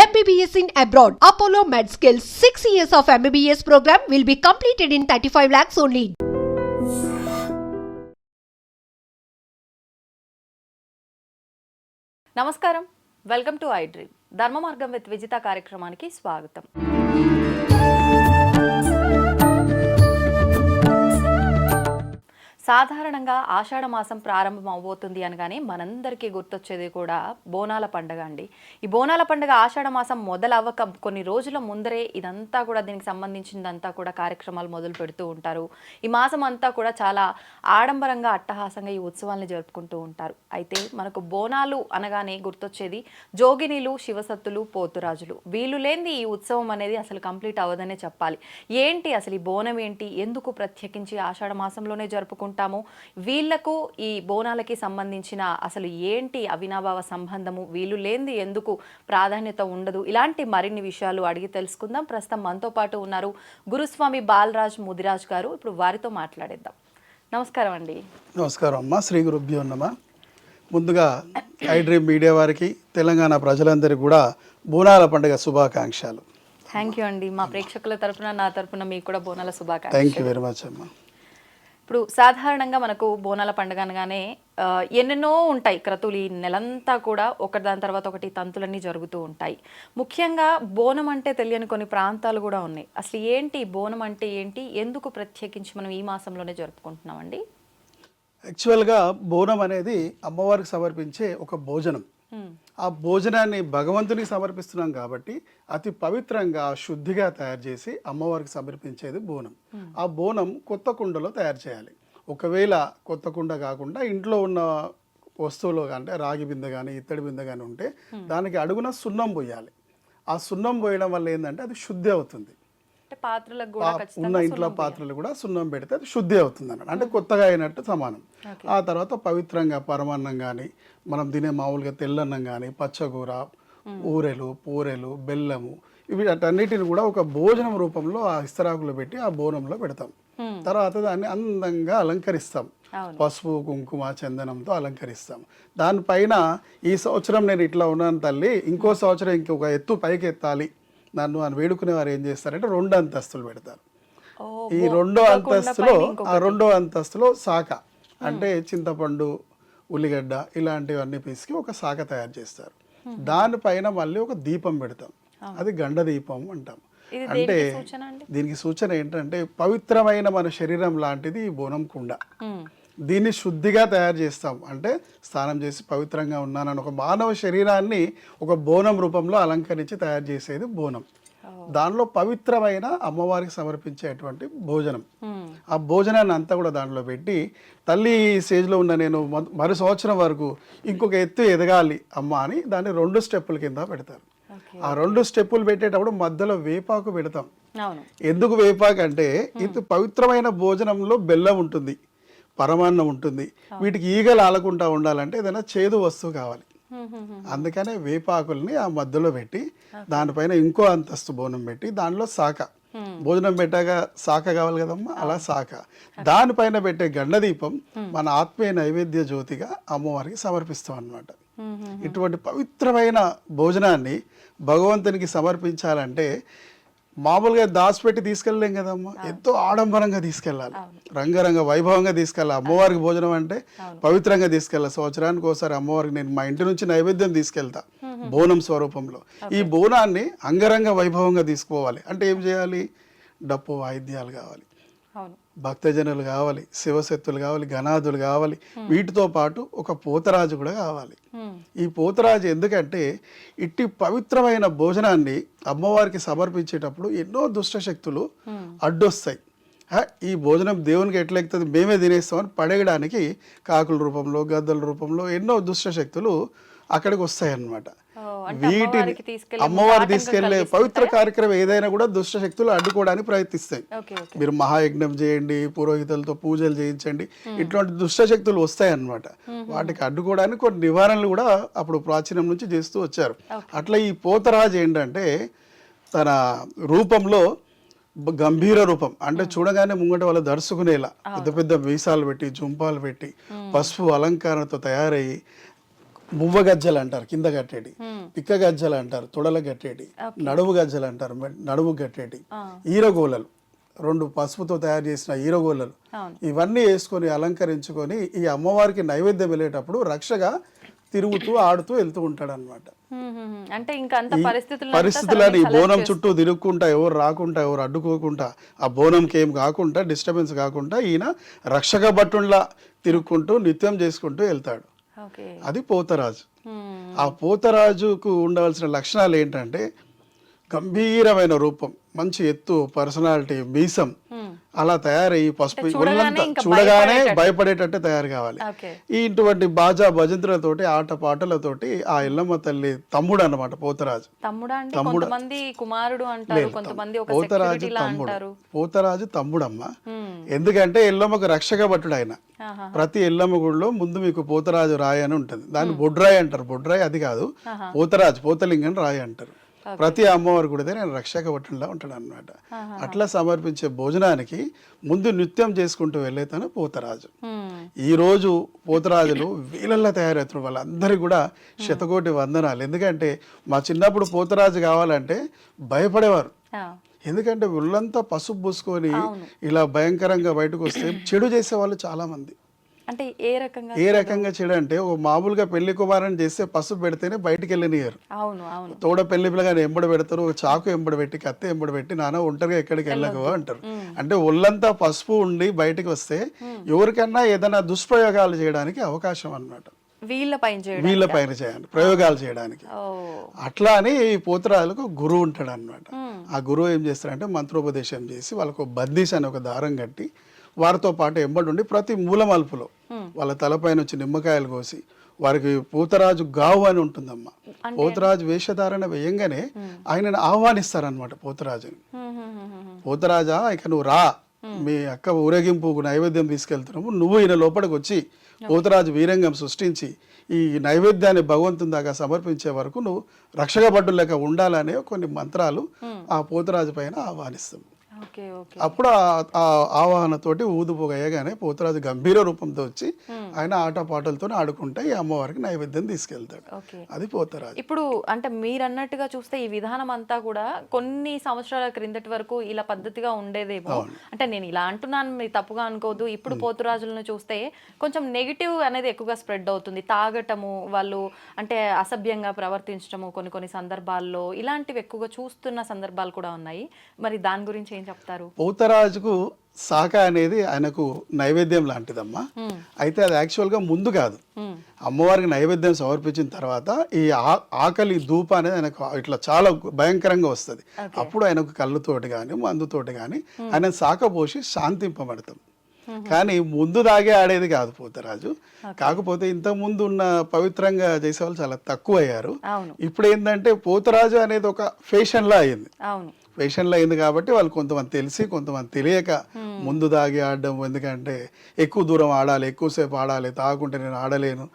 MBBS in abroad. Apollo MedSkill 6 years of MBBS program will be completed in 35 lakhs only. నమస్కారం, welcome to I dream. ధర్మ మార్గం with Vijitha కార్యక్రమానికి స్వాగతం. సాధారణంగా ఆషాఢ మాసం ప్రారంభం అవబోతుంది అనగానే మనందరికీ గుర్తొచ్చేది కూడా బోనాల పండుగ అండి. ఈ బోనాల పండుగ ఆషాఢ మాసం మొదలవ్వక కొన్ని రోజుల ముందరే ఇదంతా కూడా దీనికి సంబంధించిందంతా కూడా కార్యక్రమాలు మొదలు పెడుతూ ఉంటారు. ఈ మాసం అంతా కూడా చాలా ఆడంబరంగా అట్టహాసంగా ఈ ఉత్సవాల్ని జరుపుకుంటూ ఉంటారు. అయితే మనకు బోనాలు అనగానే గుర్తొచ్చేది జోగినీలు, శివసత్తులు, పోతురాజులు. వీళ్ళు లేనిది ఈ ఉత్సవం అనేది అసలు కంప్లీట్ అవ్వదనే చెప్పాలి. ఏంటి అసలు ఈ బోనం ఏంటి, ఎందుకు ప్రత్యేకించి ఆషాఢ మాసంలోనే జరుపుకుంటారు, వీళ్లకు ఈ బోనాలకి సంబంధించిన అసలు ఏంటి అవినాభావ సంబంధము, వీళ్ళు లేనిది ఎందుకు ప్రాధాన్యత ఉండదు, ఇలాంటి మరిన్ని విషయాలు అడిగి తెలుసుకుందాం. ప్రస్తుతం మనతో పాటు ఉన్నారు గురుస్వామి బాలరాజ్ ముదిరాజ్ గారు. ఇప్పుడు వారితో మాట్లాడేద్దాం. నమస్కారం అండి. నమస్కారం అమ్మ. శ్రీ గురుభ్యో నమః. ముందుగా ఐ డ్రీమ్ మీడియా వారికి, తెలంగాణ ప్రజలందరికీ కూడా బోనాల పండుగ శుభాకాంక్షలు. థ్యాంక్ యూ అండి. మా ప్రేక్షకుల తరపున, నా తరపున మీకు కూడా బోనాల శుభాకాంక్షలు. థ్యాంక్ యూ వెరీ మచ్ అమ్మ. ఇప్పుడు సాధారణంగా మనకు బోనాల పండుగ అనగానే ఎన్నెన్నో ఉంటాయి క్రతువులు. ఈ నెలంతా కూడా ఒకటి దాని తర్వాత ఒకటి తంతులన్నీ జరుగుతూ ఉంటాయి. ముఖ్యంగా బోనం అంటే తెలియని కొన్ని ప్రాంతాలు కూడా ఉన్నాయి. అసలు ఏంటి బోనం అంటే ఏంటి, ఎందుకు ప్రత్యేకించి మనం ఈ మాసంలోనే జరుపుకుంటున్నామండి? యాక్చువల్గా బోనం అనేది అమ్మవారికి సమర్పించే ఒక భోజనం. ఆ భోజనాన్ని భగవంతునికి సమర్పిస్తున్నాం కాబట్టి అతి పవిత్రంగా శుద్ధిగా తయారు చేసి అమ్మవారికి సమర్పించేది బోనం. ఆ బోనం కొత్త కుండలో తయారు చేయాలి. ఒకవేళ కొత్త కుండ కాకుండా ఇంట్లో ఉన్న వస్తువులు అంటే రాగి బిందె కానీ ఇత్తడి బిందె కానీ ఉంటే దానికి అడుగున సున్నం పోయాలి. ఆ సున్నం పోయడం వల్ల ఏంటంటే అది శుద్ధి అవుతుంది. ఉన్న ఇంట్లో పాత్రలు కూడా సున్నం పెడితే అది శుద్ధి అవుతుంది అన్నమాట. అంటే కొత్తగా అయినట్టు సమానం. ఆ తర్వాత పవిత్రంగా పరమాన్నం కానీ, మనం తినే మామూలుగా తెల్లన్నం కానీ, పచ్చకూర, ఊరెలు, పూరెలు, బెల్లము, ఇవి అన్నిటిని కూడా ఒక భోజనం రూపంలో ఆ ఇస్తరాకులు పెట్టి ఆ బోనంలో పెడతాం. తర్వాత దాన్ని అందంగా అలంకరిస్తాం. పసుపు, కుంకుమ, చందనంతో అలంకరిస్తాం. దానిపైన ఈ సంవత్సరం నేను ఇట్లా ఉన్నాను తల్లి, ఇంకో సంవత్సరం ఇంకొక ఎత్తు పైకి ఎత్తాలి నన్ను అని వేడుకునే వారు ఏం చేస్తారంటే 2 అంతస్తులు పెడతారు. ఈ 2వ అంతస్తులో ఆ 2వ అంతస్తులో శాఖ అంటే చింతపండు, ఉల్లిగడ్డ ఇలాంటివన్నీ పిసికి ఒక శాఖ తయారు చేస్తారు. దానిపైన మళ్ళీ ఒక దీపం పెడతాం. అది గండ దీపం అంటాం. అంటే దీనికి సూచన ఏంటంటే పవిత్రమైన మన శరీరం లాంటిది ఈ బోనం కుండ. దీన్ని శుద్ధిగా తయారు చేస్తాం. అంటే స్నానం చేసి పవిత్రంగా ఉన్నానని ఒక మానవ శరీరాన్ని ఒక బోనం రూపంలో అలంకరించి తయారు చేసేది బోనం. దానిలో పవిత్రమైన అమ్మవారికి సమర్పించేటువంటి భోజనం. ఆ భోజనాన్ని అంతా కూడా దాంట్లో పెట్టి తల్లి ఈ స్టేజ్లో ఉన్న నేను మరో సంవత్సరం వరకు ఇంకొక ఎత్తు ఎదగాలి అమ్మ అని దాన్ని 2 స్టెప్పుల కింద పెడతారు. ఆ 2 స్టెప్పులు పెట్టేటప్పుడు మధ్యలో వేపాకు పెడతాం. ఎందుకు వేపాకు అంటే ఇంత పవిత్రమైన భోజనంలో బెల్లం ఉంటుంది, పరమాన్నం ఉంటుంది. వీటికి ఈగలు ఆలకుండా ఉండాలంటే ఏదైనా చేదు వస్తువు కావాలి. అందుకనే వేపాకుల్ని ఆ మధ్యలో పెట్టి దానిపైన ఇంకో అంతస్తు బోనం పెట్టి దానిలో శాఖ, భోజనం పెట్టాక శాఖ కావాలి కదమ్మా, అలా శాఖ. దానిపైన పెట్టే గండదీపం మన ఆత్మీయ నైవేద్య జ్యోతిగా అమ్మవారికి సమర్పిస్తాం అన్నమాట. ఇటువంటి పవిత్రమైన భోజనాన్ని భగవంతునికి సమర్పించాలంటే మామూలుగా దాచిపెట్టి తీసుకెళ్ళలేం కదమ్మా, ఎంతో ఆడంబరంగా తీసుకెళ్ళాలి, రంగరంగ వైభవంగా తీసుకెళ్ళాలి. అమ్మవారికి భోజనం అంటే పవిత్రంగా తీసుకెళ్ళాలి. సంవత్సరానికి ఒకసారి అమ్మవారికి నేను మా ఇంటి నుంచి నైవేద్యం తీసుకెళ్తా బోనం స్వరూపంలో. ఈ బోనాన్ని అంగరంగ వైభవంగా తీసుకోవాలి అంటే ఏం చేయాలి? డప్పు వాయిద్యాలు కావాలి, భక్తజనులు కావాలి, శివశక్తులు కావాలి, గణాదులు కావాలి. వీటితో పాటు ఒక పోతరాజు కూడా కావాలి. ఈ పోతరాజు ఎందుకంటే ఇట్టి పవిత్రమైన భోజనాన్ని అమ్మవారికి సమర్పించేటప్పుడు ఎన్నో దుష్టశక్తులు అడ్డొస్తాయి. ఈ భోజనం దేవునికి ఎట్లా ఎక్కుతుంది, మేమే తినేస్తామని పడేయడానికి కాకుల రూపంలో, గద్దల రూపంలో ఎన్నో దుష్టశక్తులు అక్కడికి వస్తాయి అన్నమాట. వీటిని అమ్మవారు తీసుకెళ్లే పవిత్ర కార్యక్రమం ఏదైనా కూడా దుష్ట శక్తులు అడ్డుకోవడానికి ప్రయత్నిస్తాయి. మీరు మహాయజ్ఞం చేయండి, పురోహితులతో పూజలు చేయించండి, ఇటువంటి దుష్ట శక్తులు వస్తాయి అన్నమాట. వాటికి అడ్డుకోవడానికి కొన్ని నివారణలు కూడా అప్పుడు ప్రాచీనం నుంచి చేస్తూ వచ్చారు. అట్లా ఈ పోతరాజు ఏంటంటే తన రూపంలో గంభీర రూపం అంటే చూడగానే ముంగట వాళ్ళు దర్శకునేలా పెద్ద పెద్ద మీసాలు పెట్టి, జుంపాలు పెట్టి, పసుపు అలంకారంతో తయారయ్యి మువ్వ గజ్జలు అంటారు కింద కట్టేటి, పిక్క గజ్జలు అంటారు తొడల కట్టేటి, నడుము గజ్జలు అంటారు నడుము కట్టేటి, ఈరగోలలు 2 పసుపుతో తయారు చేసిన ఈరగోలలు, ఇవన్నీ వేసుకొని అలంకరించుకొని ఈ అమ్మవారికి నైవేద్యం వెళ్ళేటప్పుడు రక్షగా తిరుగుతూ ఆడుతూ వెళ్తూ ఉంటాడు అనమాట. అంటే ఇంకా అంత పరిస్థితులని బోనం చుట్టూ తిరుగుకుంటా, ఎవరు రాకుండా ఎవరు అడ్డుకోకుండా, ఆ బోనంకి ఏం కాకుండా డిస్టర్బెన్స్ కాకుండా ఈయన రక్షక భటుల్లా తిరుగుకుంటూ నిత్యం చేసుకుంటూ వెళ్తాడు. అది పోతరాజు. ఆ పోతరాజుకు ఉండవలసిన లక్షణాలు ఏంటంటే గంభీరమైన రూపం, మంచి ఎత్తు, పర్సనాలిటీ, మీసం అలా తయారయ్యి పసుపు ఒళ్ళంతా చూడగానే భయపడేటట్టే తయారు కావాలి. ఇటువంటి బాజా భజంతులతోటి ఆట పాటలతోటి ఆ ఎల్లమ్మ తల్లి తమ్ముడు అన్నమాట పోతరాజు. పోతరాజు తమ్ముడమ్మ. ఎందుకంటే ఎల్లమ్మకు రక్షక భటుడు ఆయన. ప్రతి ఎల్లమ్మ గుడిలో ముందు మీకు పోతరాజు రాయి అని ఉంటుంది, దాన్ని బొడ్రాయి అంటారు. బొడ్రాయి అది కాదు, పోతరాజు పోతలింగం రాయి అంటారు. ప్రతి అమ్మవారి గుడిదే నేను రక్షక భటుల్లా ఉంటాడు అనమాట. అట్లా సమర్పించే భోజనానికి ముందు నృత్యం చేసుకుంటూ వెళ్ళేతాను పోతరాజు. ఈ రోజు పోతరాజులు వీళ్ళల్లా తయారవుతున్నారు. వాళ్ళందరికీ కూడా శతకోటి వందనాలు. ఎందుకంటే మా చిన్నప్పుడు పోతరాజు కావాలంటే భయపడేవారు. ఎందుకంటే ఒళ్ళంతా పసుపు పూసుకొని ఇలా భయంకరంగా బయటకు వస్తే చెడు చేసే వాళ్ళు చాలా మంది. అంటే ఏ రకంగా చెడు అంటే ఒక మామూలుగా పెళ్లి కుమారుని చేస్తే పసుపు పెడితేనే బయటికి వెళ్ళనియరు. తోడ పెళ్లి పిల్లగానే ఎంబడి పెడతారు, ఒక చాకు ఎంబడి పెట్టి కత్తి ఎంబడి పెట్టి నాన్న ఒంటరిగా ఎక్కడికి వెళ్ళకు అంటారు. అంటే ఒళ్ళంతా పసుపు ఉండి బయటికి వస్తే ఎవరికన్నా ఏదైనా దుష్ప్రయోగాలు చేయడానికి అవకాశం అన్నమాట. వీళ్ళ పైన చేయండి ప్రయోగాలు చేయడానికి. అట్లా అని ఈ పోతరాజులకు గురువు ఉంటాడు అన్నమాట. ఆ గురువు ఏం చేస్తారంటే మంత్రోపదేశం చేసి వాళ్ళకు బద్దీస్ అని ఒక దారం కట్టి వారితో పాటు ఎంబడి ఉండి ప్రతి మూల మలుపులో వాళ్ళ తలపైన వచ్చి నిమ్మకాయలు కోసి వారికి పోతరాజు గావు అని ఉంటుందమ్మా. పోతరాజు వేషధారణ వేయంగానే ఆయనను ఆహ్వానిస్తారనమాట పోతరాజుని. పోతరాజా ఇక నువ్వు రా, మీ అక్క ఊరేగింపు నైవేద్యం తీసుకెళ్తున్నాము, నువ్వు ఈయన లోపలికి వచ్చి పోతరాజు వీరంగం సృష్టించి ఈ నైవేద్యాన్ని భగవంతుని దాకా సమర్పించే వరకు నువ్వు రక్షక భటులు లెక్క ఉండాలనే కొన్ని మంత్రాలు ఆ పోతరాజు పైన ఆహ్వానిస్తాం. అప్పుడు ఆ ఆవాహనతోటి ఊదుపోగయ్యగానే పోతరాజు గంభీర రూపంతో వచ్చి ఆయన ఆట పాటలతో ఆడుకుంటే ఈ అమ్మవారికి నైవేద్యం తీసుకెళ్తాడు. అది పోతరాజు. ఇప్పుడు అంటే మీరు అన్నట్టుగా చూస్తే ఈ విధానం అంతా కూడా కొన్ని సంవత్సరాల క్రిందటి వరకు ఇలా పద్ధతిగా ఉండేదేమో. అంటే నేను ఇలా అంటున్నాను, మీరు తప్పుగా అనుకోదు. ఇప్పుడు పోతురాజులను చూస్తే కొంచెం నెగిటివ్ అనేది ఎక్కువగా స్ప్రెడ్ అవుతుంది. తాగటము, వాళ్ళు అంటే అసభ్యంగా ప్రవర్తించడము కొన్ని సందర్భాల్లో ఇలాంటివి ఎక్కువగా చూస్తున్న సందర్భాలు కూడా ఉన్నాయి. మరి దాని గురించి ఏం చెప్తారు? పోతరాజుకు శాఖ అనేది ఆయనకు నైవేద్యం లాంటిదమ్మా. అయితే అది యాక్చువల్గా ముందు కాదు, అమ్మవారికి నైవేద్యం సమర్పించిన తర్వాత ఈ ఆకలి ధూప అనేది ఆయనకు ఇట్లా చాలా భయంకరంగా వస్తుంది. అప్పుడు ఆయనకు కళ్ళుతోటి కానీ మందుతోటి కానీ ఆయన శాఖ పోసి శాంతింపబడతాం. కానీ ముందు దాగే ఆడేది కాదు పోతరాజు. కాకపోతే ఇంతకు ముందు ఉన్న పవిత్రంగా చేసేవాళ్ళు చాలా తక్కువ అయ్యారు. ఇప్పుడు ఏంటంటే పోతరాజు అనేది ఒక ఫ్యాషన్ లా అయింది. ఫ్యాషన్లో అయింది కాబట్టి వాళ్ళు కొంతమంది తెలిసి కొంతమంది తెలియక ముందు దాగి ఆడడం. ఎందుకంటే ఎక్కువ దూరం ఆడాలి, ఎక్కువసేపు ఆడాలి, తాగుకుంటే నేను ఆడలేను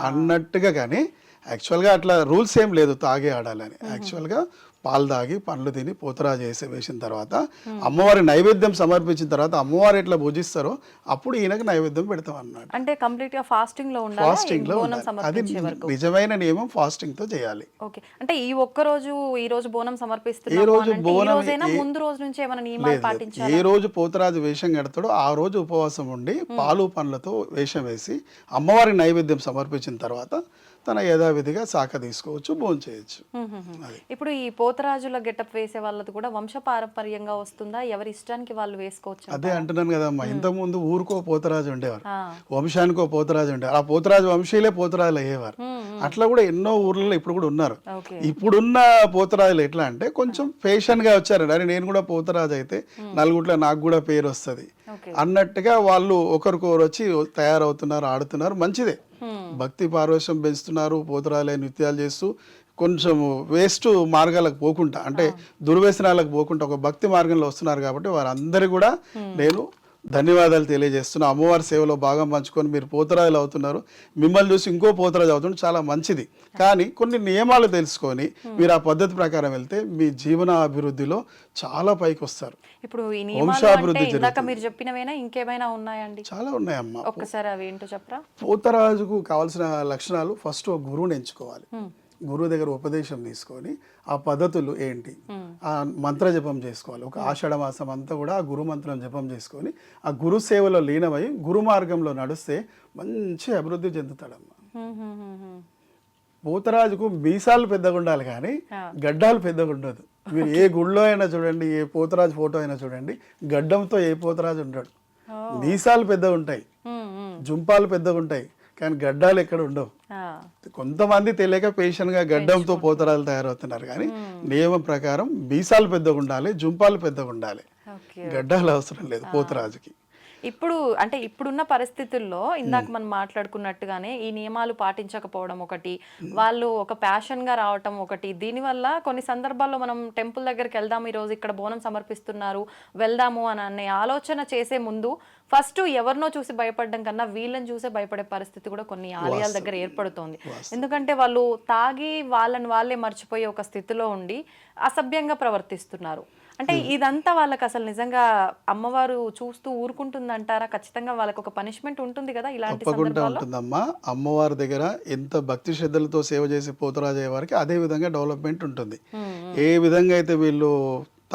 అన్నట్టుగా. కానీ యాక్చువల్గా అట్లా రూల్స్ ఏం లేదు తాగి ఆడాలని. యాక్చువల్గా పాలు తాగి పండ్లు తిని పోతరాజు వేసిన తర్వాత అమ్మవారి నైవేద్యం సమర్పించిన తర్వాత అమ్మవారు ఎట్లా భుజిస్తారో అప్పుడు ఈయనకు నైవేద్యం పెడతాం అన్నమాట. అంటే కంప్లీట్ గా ఫాస్టింగ్ లో అది నిజమైన నియమం, ఫాస్టింగ్ తో చేయాలి. ఓకే. అంటే ఈ ఒక్క రోజు ఈ రోజు బోనం సమర్పిస్తున్నారు, ఈ రోజు బోనం ముందు రోజు నుంచి ఏమైనా నియమాలు పాటించాలి? ఏ రోజు పోతరాజు వేషం కడతాడో ఆ రోజు ఉపవాసం ఉండి పాలు పండ్లతో వేషం వేసి అమ్మవారి నైవేద్యం సమర్పించిన తర్వాత తన యథావిధిగా శాఖ తీసుకోవచ్చు, భోజనం చేయొచ్చు. ఇప్పుడు ఈ పోతరాజుల గెటప్ వేసే వాళ్ళది కూడా వంశపారంపర్యంగా వస్తుందా, ఎవరి ఇష్టానికి వాళ్ళు వేసుకోవచ్చు? అదే అంటున్నాను కదమ్మా, ఇంతకుముందు ఊరికో పోతరాజు ఉండేవారు, వంశానికో పోతరాజు ఉండేవారు. ఆ పోతరాజు వంశీయులే పోతరాజులు అయ్యేవారు. అట్లా కూడా ఎన్నో ఊర్లలో ఇప్పుడు కూడా ఉన్నారు. ఇప్పుడున్న పోతరాజులు ఎట్లా అంటే కొంచెం ఫ్యాషన్ గా వచ్చారు. అరే నేను కూడా పోతరాజు అయితే నలుగుట్ల నాకు కూడా పేరు వస్తుంది అన్నట్టుగా వాళ్ళు ఒకరికొకరు వచ్చి తయారవుతున్నారు, ఆడుతున్నారు. మంచిదే, భక్తి పారవశ్యం పెంచుతున్నారు. పోతరాలే నృత్యాలు చేస్తూ కొంచెం వేస్ట్ మార్గాలకు పోకుండా, అంటే దుర్వ్యసనాలకు పోకుండా ఒక భక్తి మార్గంలో వస్తున్నారు. కాబట్టి వారందరూ కూడా నేను ధన్యవాదాలు తెలియజేస్తున్నా. అమ్మవారి సేవలో భాగం పంచుకొని మీరు పోతరాజులు అవుతున్నారు. మిమ్మల్ని చూసి ఇంకో పోతరాజు అవుతుంటే చాలా మంచిది. కానీ కొన్ని నియమాలు తెలుసుకొని మీరు ఆ పద్ధతి ప్రకారం వెళ్తే మీ జీవన అభివృద్ధిలో చాలా పైకి వస్తారు. ఇప్పుడు ఈ నియమాలు అంటే ఇందాక మీరు చెప్పినవేనా ఇంకేమైనా ఉన్నాయండి? చాలా ఉన్నాయమ్మా. ఒక్కసారి అవి ఏంటో చెప్పరా? పోతరాజుకు కావాల్సిన లక్షణాలు, ఫస్ట్ ఒక గురువుని ఎంచుకోవాలి. గురువు దగ్గర ఉపదేశం తీసుకొని ఆ పద్ధతులు ఏంటి, ఆ మంత్ర జపం చేసుకోవాలి. ఒక ఆషాఢ మాసం అంతా కూడా ఆ గురు మంత్రం జపం చేసుకొని ఆ గురు సేవలో లీనమై గురు మార్గంలో నడిస్తే మంచి అభివృద్ధి చెందుతాడమ్మా. పోతరాజుకు మీసాలు పెద్దగా ఉండాలి కానీ గడ్డాలు పెద్దగా ఉండదు. మీరు ఏ గుళ్ళో అయినా చూడండి, ఏ పోతరాజు ఫోటో అయినా చూడండి, గడ్డంతో ఏ పోతరాజు ఉంటాడు. మీసాలు పెద్దగా ఉంటాయి, జుంపాలు పెద్దగా ఉంటాయి, కానీ గడ్డాలు ఎక్కడ ఉండవు. కొంతమంది తెలియక పేషెంట్గా గడ్డంతో పోతరాలు తయారవుతున్నారు. కానీ నియమం ప్రకారం మీసాలు పెద్దగా ఉండాలి, జుంపాలు పెద్దగా ఉండాలి, గడ్డాలు అవసరం లేదు పోతరాజుకి. ఇప్పుడు అంటే ఇప్పుడున్న పరిస్థితుల్లో ఇందాక మనం మాట్లాడుకున్నట్టుగానే ఈ నియమాలు పాటించకపోవడం ఒకటి, వాళ్ళు ఒక ప్యాషన్గా రావటం ఒకటి. దీనివల్ల కొన్ని సందర్భాల్లో మనం టెంపుల్ దగ్గరికి వెళ్దాం, ఈరోజు ఇక్కడ బోనం సమర్పిస్తున్నారు వెళ్దాము అని అనే ఆలోచన చేసే ముందు ఫస్ట్ ఎవరినో చూసి భయపడడం కన్నా వీళ్ళని చూసే భయపడే పరిస్థితి కూడా కొన్ని ఆలయాల దగ్గర ఏర్పడుతోంది. ఎందుకంటే వాళ్ళు తాగి వాళ్ళే మర్చిపోయే ఒక స్థితిలో ఉండి అసభ్యంగా ప్రవర్తిస్తున్నారు. అంటే ఇదంతా వాళ్ళకి అసలు నిజంగా అమ్మవారు చూస్తూ ఊరుకుంటుందంటారా? ఖచ్చితంగా వాళ్ళకి ఒక పనిష్మెంట్ ఉంటుంది కదా ఇలాంటి తప్పకుండా ఉంటుందమ్మా. అమ్మవారి దగ్గర ఎంత భక్తి శ్రద్ధలతో సేవ చేసే పోతరాజు అయ్యే వారికి అదే విధంగా డెవలప్మెంట్ ఉంటుంది. ఏ విధంగా అయితే వీళ్ళు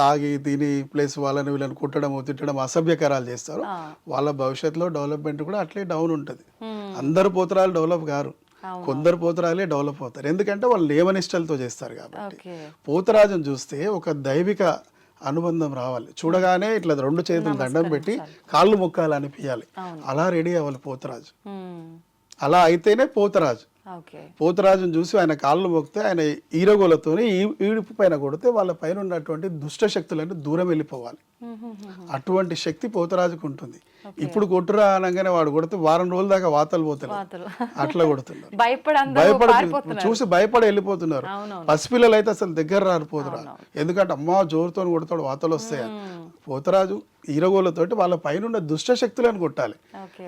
తాగి తిని ప్లస్ వీళ్ళని కుట్టడం తిట్టడం అసభ్యకరాలు చేస్తారో వాళ్ళ భవిష్యత్తులో డెవలప్మెంట్ కూడా అట్లే డౌన్ ఉంటుంది. అందరు పోతరాలు డెవలప్ కారు, కొందరు పోతరాలే డెవలప్ అవుతారు. ఎందుకంటే వాళ్ళు నియమనిష్టలతో చేస్తారు కాబట్టి. పోతరాజును చూస్తే ఒక దైవిక అనుబంధం రావాలి. చూడగానే ఇట్లా రెండు చేతులు దండం పెట్టి కాళ్ళు మొక్కాలి అనిపించాలి. అలా రెడీ అవ్వాలి పోతరాజు. అలా అయితేనే పోతరాజు. పోతరాజును చూసి ఆయన కాళ్ళు మొక్కితే ఆయన ఈరగోలతో ఈడుపు పైన కొడితే వాళ్ళ పైన ఉన్నటువంటి దుష్ట శక్తులన్నీ దూరం వెళ్ళిపోవాలి. అటువంటి శక్తి పోతరాజుకు ఉంటుంది. ఇప్పుడు కొట్టురా అనగానే వాడు కొడితే వారం రోజుల దాకా వాతలు పోతున్నారు, అట్లా కొడుతున్నారు. భయపడి చూసి భయపడి వెళ్ళిపోతున్నారు. పసిపిల్లలు అయితే అసలు దగ్గర రారు పోతరాజు. ఎందుకంటే అమ్మ జోరుతో కొడతాడు, వాతలు వస్తాయి. పోతరాజు ఈరగోలతోటి వాళ్ళ పైన దుష్ట శక్తులను కొట్టాలి.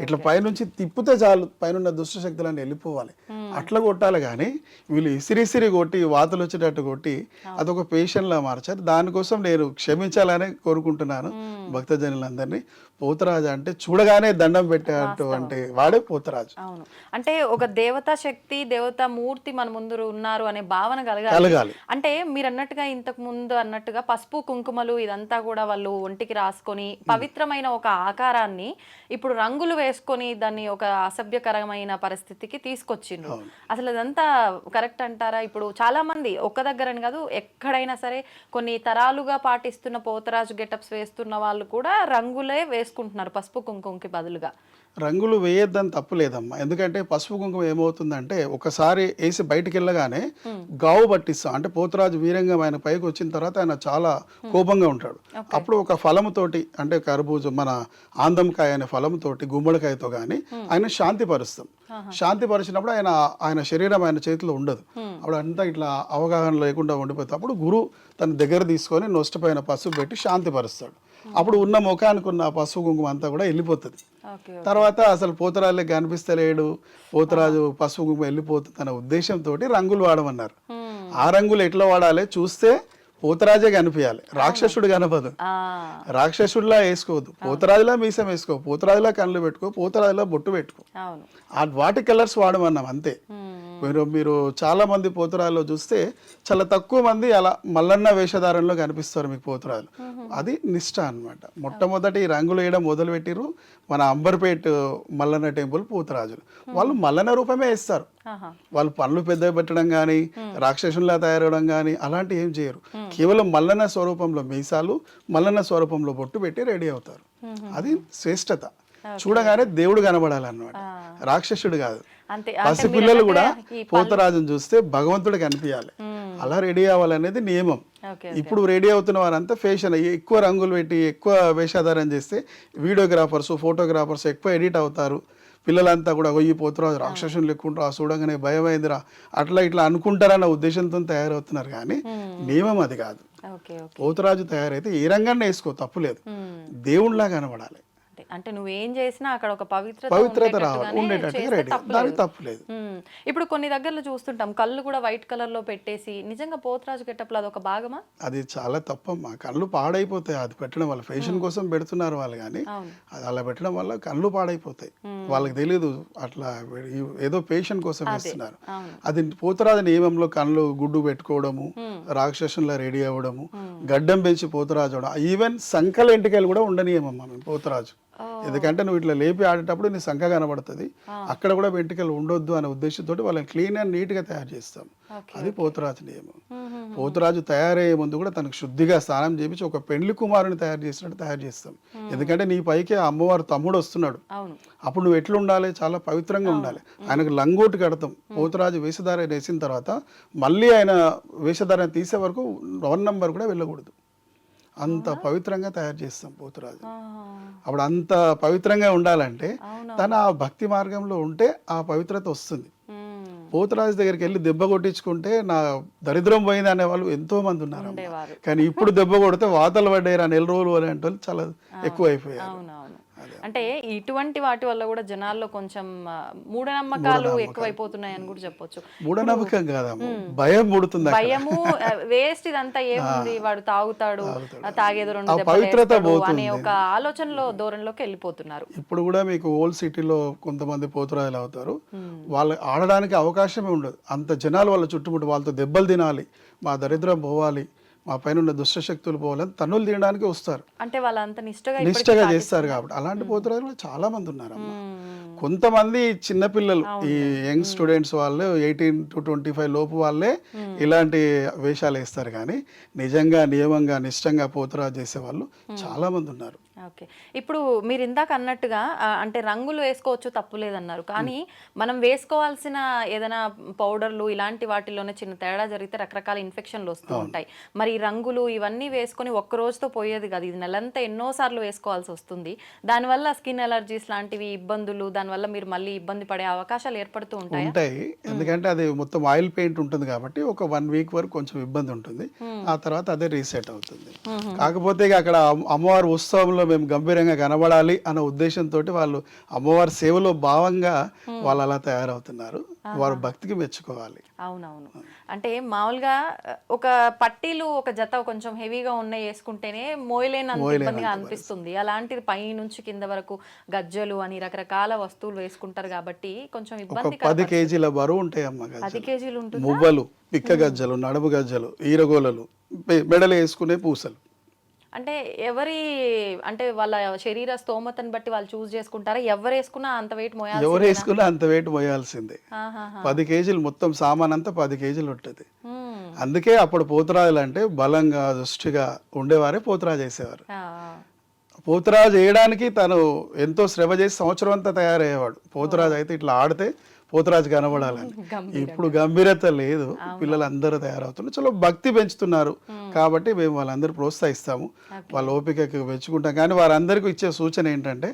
ఇట్లా పైనుంచి తిప్పితే చాలు పైన దుష్ట శక్తులను వెళ్ళిపోవాలి. అట్లా కొట్టాలి. కానీ వీళ్ళు ఇసిరిసిరి కొట్టి వాతలు వచ్చేటట్టు కొట్టి అదొక పేషెంట్లా మార్చారు. దానికోసం నేను క్షమించాలని కోరుకుంటున్నాను భక్తజనులందరినీ. పోతరాజు అంటే చూడగానే దండం పెట్టేటువంటి వాడే పోతరాజు. అవును, అంటే ఒక దేవతా శక్తి, దేవతా మూర్తి మన ముందు ఉన్నారు అనే భావన కలగాలి. అంటే మీరు అన్నట్టుగా ఇంతకు ముందు అన్నట్టుగా పసుపు కుంకుమలు ఇదంతా కూడా వాళ్ళు ఒంటికి రాసుకొని పవిత్రమైన ఒక ఆకారాన్ని ఇప్పుడు రంగులు వేసుకొని దాన్ని ఒక అసభ్యకరమైన పరిస్థితికి తీసుకొచ్చిండ్రు. అసలు అదంతా కరెక్ట్ అంటారా? ఇప్పుడు చాలా మంది ఒక్క దగ్గరని కాదు, ఎక్కడైనా సరే కొన్ని తరాలుగా పాటిస్తున్న పోతరాజు గెటప్స్ వేస్తున్న వాళ్ళు కూడా రంగులే వేసుకుంటున్నారు పసుపు కుంకుమకి బదులుగా. రంగులు వేయొద్దని తప్పు లేదమ్మా. ఎందుకంటే పసుపు కుంకుమ ఏమవుతుందంటే ఒకసారి వేసి బయటికి వెళ్ళగానే గావు పట్టిస్తాం. అంటే పోతరాజు వీరంగం ఆయన పైకి వచ్చిన తర్వాత ఆయన చాలా కోపంగా ఉంటాడు. అప్పుడు ఒక ఫలముతోటి, అంటే కర్బూజ మన ఆందంకాయ అనే ఫలముతోటి గుమ్మడికాయతో కానీ ఆయన శాంతి పరుస్తాం. శాంతి పరిచినప్పుడు ఆయన శరీరం ఆయన చేతిలో ఉండదు. అప్పుడు అంతా ఇట్లా అవగాహన లేకుండా ఉండిపోతుంది. అప్పుడు గురువు తన దగ్గర తీసుకొని నొష్టపైన పసుపు పెట్టి శాంతి పరుస్తాడు. అప్పుడు ఉన్న ముఖానికి ఉన్న పసుపు కుంకుమ అంతా కూడా వెళ్ళిపోతుంది. తర్వాత అసలు పోతరాజులే కనిపిస్తలేడు, పోతరాజు పసుపు కుంకుమ వెళ్ళిపోతుంది అనే ఉద్దేశంతో రంగులు వాడమన్నారు. ఆ రంగులు ఎట్లా వాడాలి చూస్తే పోతరాజే కనిపించాలి, రాక్షసుడు కనపదు. రాక్షసుడిలా వేసుకోవద్దు, పోతరాజులా మీసం వేసుకో, పోతరాజులా కళ్ళు పెట్టుకో, పోతరాజులా బొట్టు పెట్టుకో. వాటి కలర్స్ వాడమన్నాం అంతే. మీరు చాలా మంది పోతరాజులో చూస్తే చాలా తక్కువ మంది అలా మల్లన్న వేషధారంలో కనిపిస్తారు మీకు పోతరాజులు. అది నిష్ఠ అన్నమాట. మొట్టమొదటి రంగులు వేయడం మొదలుపెట్టిరు మన అంబర్పేట మల్లన్న టెంపుల్ పోతరాజులు. వాళ్ళు మల్లన్న రూపమే వేస్తారు. వాళ్ళు పనులు పెద్ద పెట్టడం కానీ రాక్షసుల్లా తయారవడం కానీ అలాంటివి ఏం చేయరు. కేవలం మల్లన్న స్వరూపంలో మీసాలు, మల్లన్న స్వరూపంలో బొట్టు పెట్టి రెడీ అవుతారు. అది శ్రేష్టత. చూడగానే దేవుడు కనబడాలన్నమాట, రాక్షసుడు కాదు. పసిపిల్లలు కూడా పోతరాజును చూస్తే భగవంతుడు కనిపించాలి, అలా రెడీ అవ్వాలనేది నియమం. ఇప్పుడు రెడీ అవుతున్న వారంతా ఫ్యాషన్ ఎక్కువ రంగులు పెట్టి ఎక్కువ వేషాధారం చేస్తే వీడియోగ్రాఫర్స్, ఫోటోగ్రాఫర్స్ ఎక్కువ ఎడిట్ అవుతారు. పిల్లలంతా కూడా ఈ పోతరాజు రాక్షసుని లెక్కుంటారు, ఆ చూడగానే భయం అయిందిరా అట్లా ఇట్లా అనుకుంటారన్న ఉద్దేశంతో తయారవుతున్నారు. కానీ నియమం అది కాదు. పోతరాజు తయారైతే ఏ రంగాన్ని వేసుకో తప్పులేదు, దేవుళ్ళలా కనబడాలి. అంటే నువ్వేం చేసినా అక్కడ ఒక పవిత్రత రావాలి, ఉండేటట్టుగా రెడీ, దానికి తప్పులేదు. ఇప్పుడు కొన్ని దగ్గరలో చూస్తుంటాం కళ్ళు కూడా వైట్ కలర్ లో పెట్టేసి, నిజంగా పోతురాజు గెటప్లో అదొక భాగమా? అది చాలా తప్పమ్మా. కళ్ళు పాడైపోతాయి అది పెట్టడం వల్ల. ఫ్యాషన్ కోసం పెడుతున్నారు వాళ్ళు, కానీ అది అలా పెట్టడం వల్ల కళ్ళు పాడైపోతాయి. వాళ్ళకి తెలియదు అట్లా ఏదో పేషెంట్ కోసం వేస్తున్నారు. అది పోతురాజు నియమంలో కళ్ళు గుడ్డు పెట్టుకోవడము, రాక్షసులా రెడీ అవ్వడము, గడ్డం పెంచి పోతురాజు అవడం, ఈవెన్ సంకల ఎంటికలు కూడా ఉండనియమమ్మా మేము పోతురాజు. ఎందుకంటే నువ్వు ఇట్లా లేపి ఆడేటప్పుడు నీ సంఖ కనబడుతుంది, అక్కడ కూడా వెంట్రుకలు ఉండొద్దు అనే ఉద్దేశంతో వాళ్ళని క్లీన్ అండ్ నీట్ గా తయారు చేస్తాం. అది పోతురాజు నియమం. పోతురాజు తయారయ్యే ముందు కూడా తనకు శుద్ధిగా స్నానం చేపించి ఒక పెండ్లి కుమారుని తయారు చేసినట్టు తయారు చేస్తాం. ఎందుకంటే నీ పైకి అమ్మవారు తమ్ముడు వస్తున్నాడు, అప్పుడు నువ్వు ఎట్లా ఉండాలి, చాలా పవిత్రంగా ఉండాలి. ఆయనకు లంగోటు కడతాం. పోతురాజు వేషధారణ వేసిన తర్వాత మళ్ళీ ఆయన వేషధారణ తీసే వరకు 1 నంబర్ కూడా వెళ్ళకూడదు. అంత పవిత్రంగా తయారు చేస్తాం పోతురాజు. అప్పుడు అంత పవిత్రంగా ఉండాలంటే తన ఆ భక్తి మార్గంలో ఉంటే ఆ పవిత్రత వస్తుంది. పోతురాజు దగ్గరికి వెళ్ళి దెబ్బ కొట్టించుకుంటే నా దరిద్రం పోయింది అనే వాళ్ళు ఎంతో మంది ఉన్నారు. కానీ ఇప్పుడు దెబ్బ కొడితే వాతలు పడ్డారు 4 రోజులు అనే వాళ్ళు చాలా ఎక్కువ అయిపోయారు. అంటే ఇటువంటి వాటి వల్ల కూడా జనాల్లో కొంచెం మూఢనమ్మకాలు ఎక్కువైపోతున్నాయని కూడా చెప్పొచ్చు. మూఢనమ్మకం కాదమ్మా, భయం పుడుతుంది. భయము వేస్ట్, ఇదంతా ఏముంది, వాడు తాగుతాడు, తాగేదో 2 దెబ్బలు అనే ఒక ఆలోచనలో ధోరణిలోకి వెళ్ళిపోతున్నారు. ఇప్పుడు కూడా మీకు ఓల్డ్ సిటీలో కొంతమంది పోతురాజులు అవుతారు, వాళ్ళు ఆడడానికి అవకాశమే ఉండదు. అంత జనాలు వాళ్ళ చుట్టుముట్టు, వాళ్ళతో దెబ్బలు తినాలి, మా దరిద్రం పోవాలి, మా పైన ఉన్న దుష్టశక్తులు పోవాలని తన్నులు తినడానికి వస్తారు. అంటే వాళ్ళంత నిష్టగా చేస్తారు కాబట్టి. అలాంటి పోతురాజులు చాలా మంది ఉన్నారమ్మా. కొంతమంది చిన్నపిల్లలు, ఈ యంగ్ స్టూడెంట్స్ వాళ్ళు 18 to 25 లోపు వాళ్ళే ఇలాంటి వేషాలు వేస్తారు, కానీ నిజంగా నియమంగా నిష్టంగా పోతురాజు చేసే వాళ్ళు చాలా మంది ఉన్నారు. ఓకే, ఇప్పుడు మీరు ఇందాక అన్నట్టుగా అంటే రంగులు వేసుకోవచ్చు, తప్పు లేదన్నారు, కానీ మనం వేసుకోవాల్సిన ఏదైనా పౌడర్లు ఇలాంటి వాటిలోనే చిన్న తేడా జరిగితే రకరకాల ఇన్ఫెక్షన్లు వస్తూ ఉంటాయి. మరి ఈ రంగులు ఇవన్నీ వేసుకొని ఒక్క రోజుతో పోయేది కాదు, ఇది నెలంతా ఎన్నోసార్లు వేసుకోవాల్సి వస్తుంది. దానివల్ల స్కిన్ ఎలర్జీస్ లాంటివి ఇబ్బందులు, దానివల్ల మీరు మళ్ళీ ఇబ్బంది పడే అవకాశాలు ఏర్పడుతూ ఉంటాయి. ఎందుకంటే అది మొత్తం ఆయిల్ పెయింట్ ఉంటుంది కాబట్టి ఒక 1 వీక్ వరకు కొంచెం ఇబ్బంది ఉంటుంది, ఆ తర్వాత అదే రీసెట్ అవుతుంది. కాకపోతే అక్కడ అమ్మవారి ఉత్సవంలో మేము గంభీరంగా కనబడాలి అన్న ఉద్దేశంతో వాళ్ళు అమ్మవారి సేవలో భావంగా వాళ్ళు అలా తయారవుతున్నారు. వారు భక్తికి మెచ్చుకోవాలి. అవునవును, అంటే మామూలుగా ఒక పట్టీలు ఒక జత కొంచెం హెవీగా ఉన్నాయి వేసుకుంటేనే మోయలేనంత ఇబ్బందిగా అనిపిస్తుంది. అలాంటిది పై నుంచి కింద వరకు గజ్జలు అని రకరకాల వస్తువులు వేసుకుంటారు కాబట్టి కొంచెం ఇబ్బంది. 10 కేజీల బరువు ఉంటాయి అమ్మ. 10 కేజీలు ఉంటుంది. మువ్వలు, పిక్క గజ్జలు, నడుము గజ్జలు, ఈరగోలలు, మెడలు వేసుకునే పూసలు. అంటే ఎవరి అంటే వాళ్ళ శరీర స్తోమతను బట్టి వాళ్ళు చూస్ చేసుకుంటారా? ఎవరు వేసుకున్నా అంత వెయిట్ మోయాలి, ఎవరు వేసుకున్నా అంత వెయిట్ మోయాల్సిందే. 10 కేజీలు మొత్తం సామాన్ అంతా 10 కేజీలు ఉంటుంది. అందుకే అప్పుడు పోతురాజులు అంటే బలంగా దృష్టిగా ఉండేవారే పోతురాజు వేసేవారు. పోతురాజు వేయడానికి తను ఎంతో శ్రమ చేసి సంవత్సరం అంతా తయారయ్యేవాడు. పోతురాజు అయితే ఇట్లా ఆడితే పోతురాజు కనబడాలని. ఇప్పుడు గంభీరత లేదు, పిల్లలు అందరూ తయారవుతున్నారు, చాలా భక్తి పెంచుతున్నారు కాబట్టి మేము వాళ్ళందరూ ప్రోత్సహిస్తాము, వాళ్ళ ఓపికకి మెచ్చుకుంటాం. కానీ వారందరికీ ఇచ్చే సూచన ఏంటంటే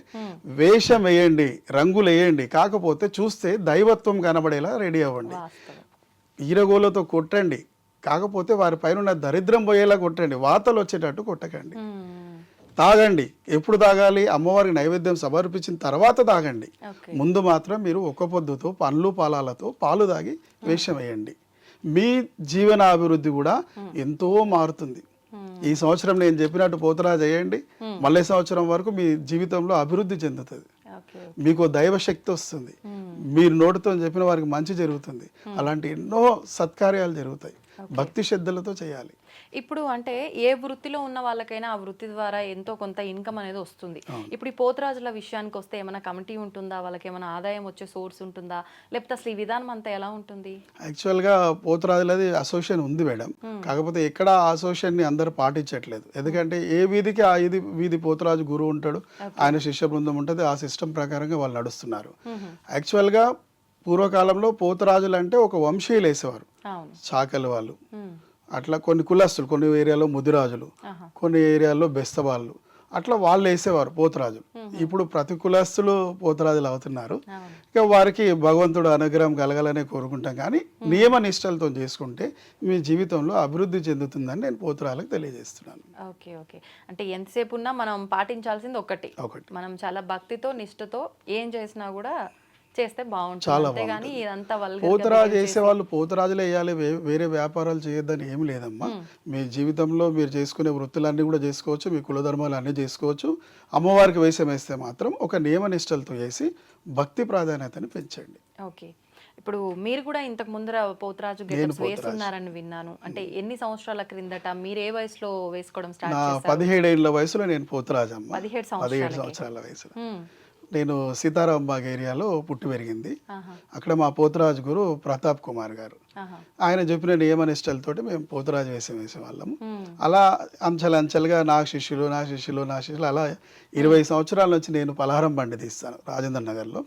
వేషం వేయండి, రంగులు వేయండి, కాకపోతే చూస్తే దైవత్వం కనబడేలా రెడీ అవ్వండి. ఈరగోలతో కొట్టండి, కాకపోతే వారి పైన ఉన్న దరిద్రం పోయేలా కొట్టండి, వాతలు వచ్చేటట్టు కొట్టకండి. తాగండి, ఎప్పుడు తాగాలి? అమ్మవారికి నైవేద్యం సమర్పించిన తర్వాత తాగండి. ముందు మాత్రం మీరు ఒక్క పొద్దుతో పండ్లు ఫలాలతో పాలు తాగి వేషం వేయండి. మీ జీవనాభివృద్ధి కూడా ఎంతో మారుతుంది. ఈ సంవత్సరం నేను చెప్పినట్టు పోతురాజు చేయండి, మళ్ళీ సంవత్సరం వరకు మీ జీవితంలో అభివృద్ధి చెందుతుంది. మీకు దైవశక్తి వస్తుంది, మీరు నోటితో చెప్పిన వారికి మంచి జరుగుతుంది. అలాంటి ఎన్నో సత్కార్యాలు జరుగుతాయి. భక్తి శ్రద్ధలతో చేయాలి. ఇప్పుడు అంటే ఏ వృత్తిలో ఉన్న వాళ్ళకైనా ఆ వృత్తి ద్వారా ఎంతో కొంత ఇన్కమ్ అనేది వస్తుంది. ఇప్పుడు ఈ పోతురాజుల విషయానికి వస్తే ఏమైనా కమిటీ ఉంటుందా, వాళ్ళకి ఏమైనా ఆదాయం వచ్చే సోర్స్ ఉంటుందా, లేకపోతే అసలు ఈ విధానం అంతా ఎలా ఉంటుంది? యాక్చువల్గా పోతురాజులది అసోసియేషన్ ఉంది మేడం, కాకపోతే ఎక్కడ ఆ అసోసియేషన్ని అందరూ పాటించట్లేదు. ఎందుకంటే ఏ వీధికి ఆ వీధి పోతురాజు గురువు ఉంటాడు, ఆయన శిష్య బృందం ఉంటుంది, ఆ సిస్టమ్ ప్రకారంగా వాళ్ళు నడుస్తున్నారు. యాక్చువల్గా పూర్వకాలంలో పోతురాజులు అంటే ఒక వంశీయులు వేసేవారు, చాకలి వాళ్ళు, అట్లా కొన్ని కులస్తులు, కొన్ని ఏరియాలో ముదిరాజులు, కొన్ని ఏరియాల్లో బెస్తవాళ్ళు, అట్లా వాళ్ళు వేసేవారు పోతురాజు. ఇప్పుడు ప్రతి కులస్తులు పోతురాజులు అవుతున్నారు. అవును. ఇక వారికి భగవంతుడు అనుగ్రహం కలగాలనే కోరుకుంటాం, కానీ నియమ నిష్టలతో చేసుకుంటే మీ జీవితంలో అభివృద్ధి చెందుతుందని నేను పోతురాలకు తెలియజేస్తున్నాను. Okay okay. అంటే ఎంతసేపు ఉన్నా మనం పాటించాల్సింది ఒకటి, మనం చాలా భక్తితో నిష్ఠతో ఏం చేసినా కూడా చేస్తే బాగుంటుంది. అంతేగాని ఇదంతా పోతురాజు వేసే వాళ్ళు పోతురాజులే వేయాలి, వేరే వ్యాపారాలు చేయొద్దని ఏమి లేదమ్మా. మీ జీవితంలో మీరు చేసుకునే వృత్తులన్నీ కూడా చేసుకోవచ్చు, మీ కులధర్మాలు అన్నీ చేసుకోవచ్చు. అమ్మవారికి వేషం వేస్తే మాత్రం ఒక నియమ నిష్టలతో వేసి భక్తి ప్రాధాన్యతని పెంచండి. ఓకే. ఇప్పుడు మీరు కూడా ఇంతకు ముందర పోతురాజు గెటప్స్ వేస్తున్నారని విన్నాను. అంటే ఎన్ని సంవత్సరాల క్రిందట, మీరు ఏ వయసులో వేసుకోవడం స్టార్ట్ చేశారు? 17 ఏళ్ల వయసులో నేను పోతురాజు అమ్మ. 17 సంవత్సరాల వయసులో నేను సీతారాంబాగ్ ఏరియాలో పుట్టి పెరిగింది. అక్కడ మా పోతురాజు గురు ప్రతాప్ కుమార్ గారు, ఆయన చెప్పిన నియమ నిష్టలతోటి మేము పోతురాజు వేసేవాళ్ళము. అలా అంచెలుగా నా శిష్యులు అలా 20 సంవత్సరాల నుంచి నేను పలహారం బండి తీస్తాను రాజేంద్ర నగర్లో.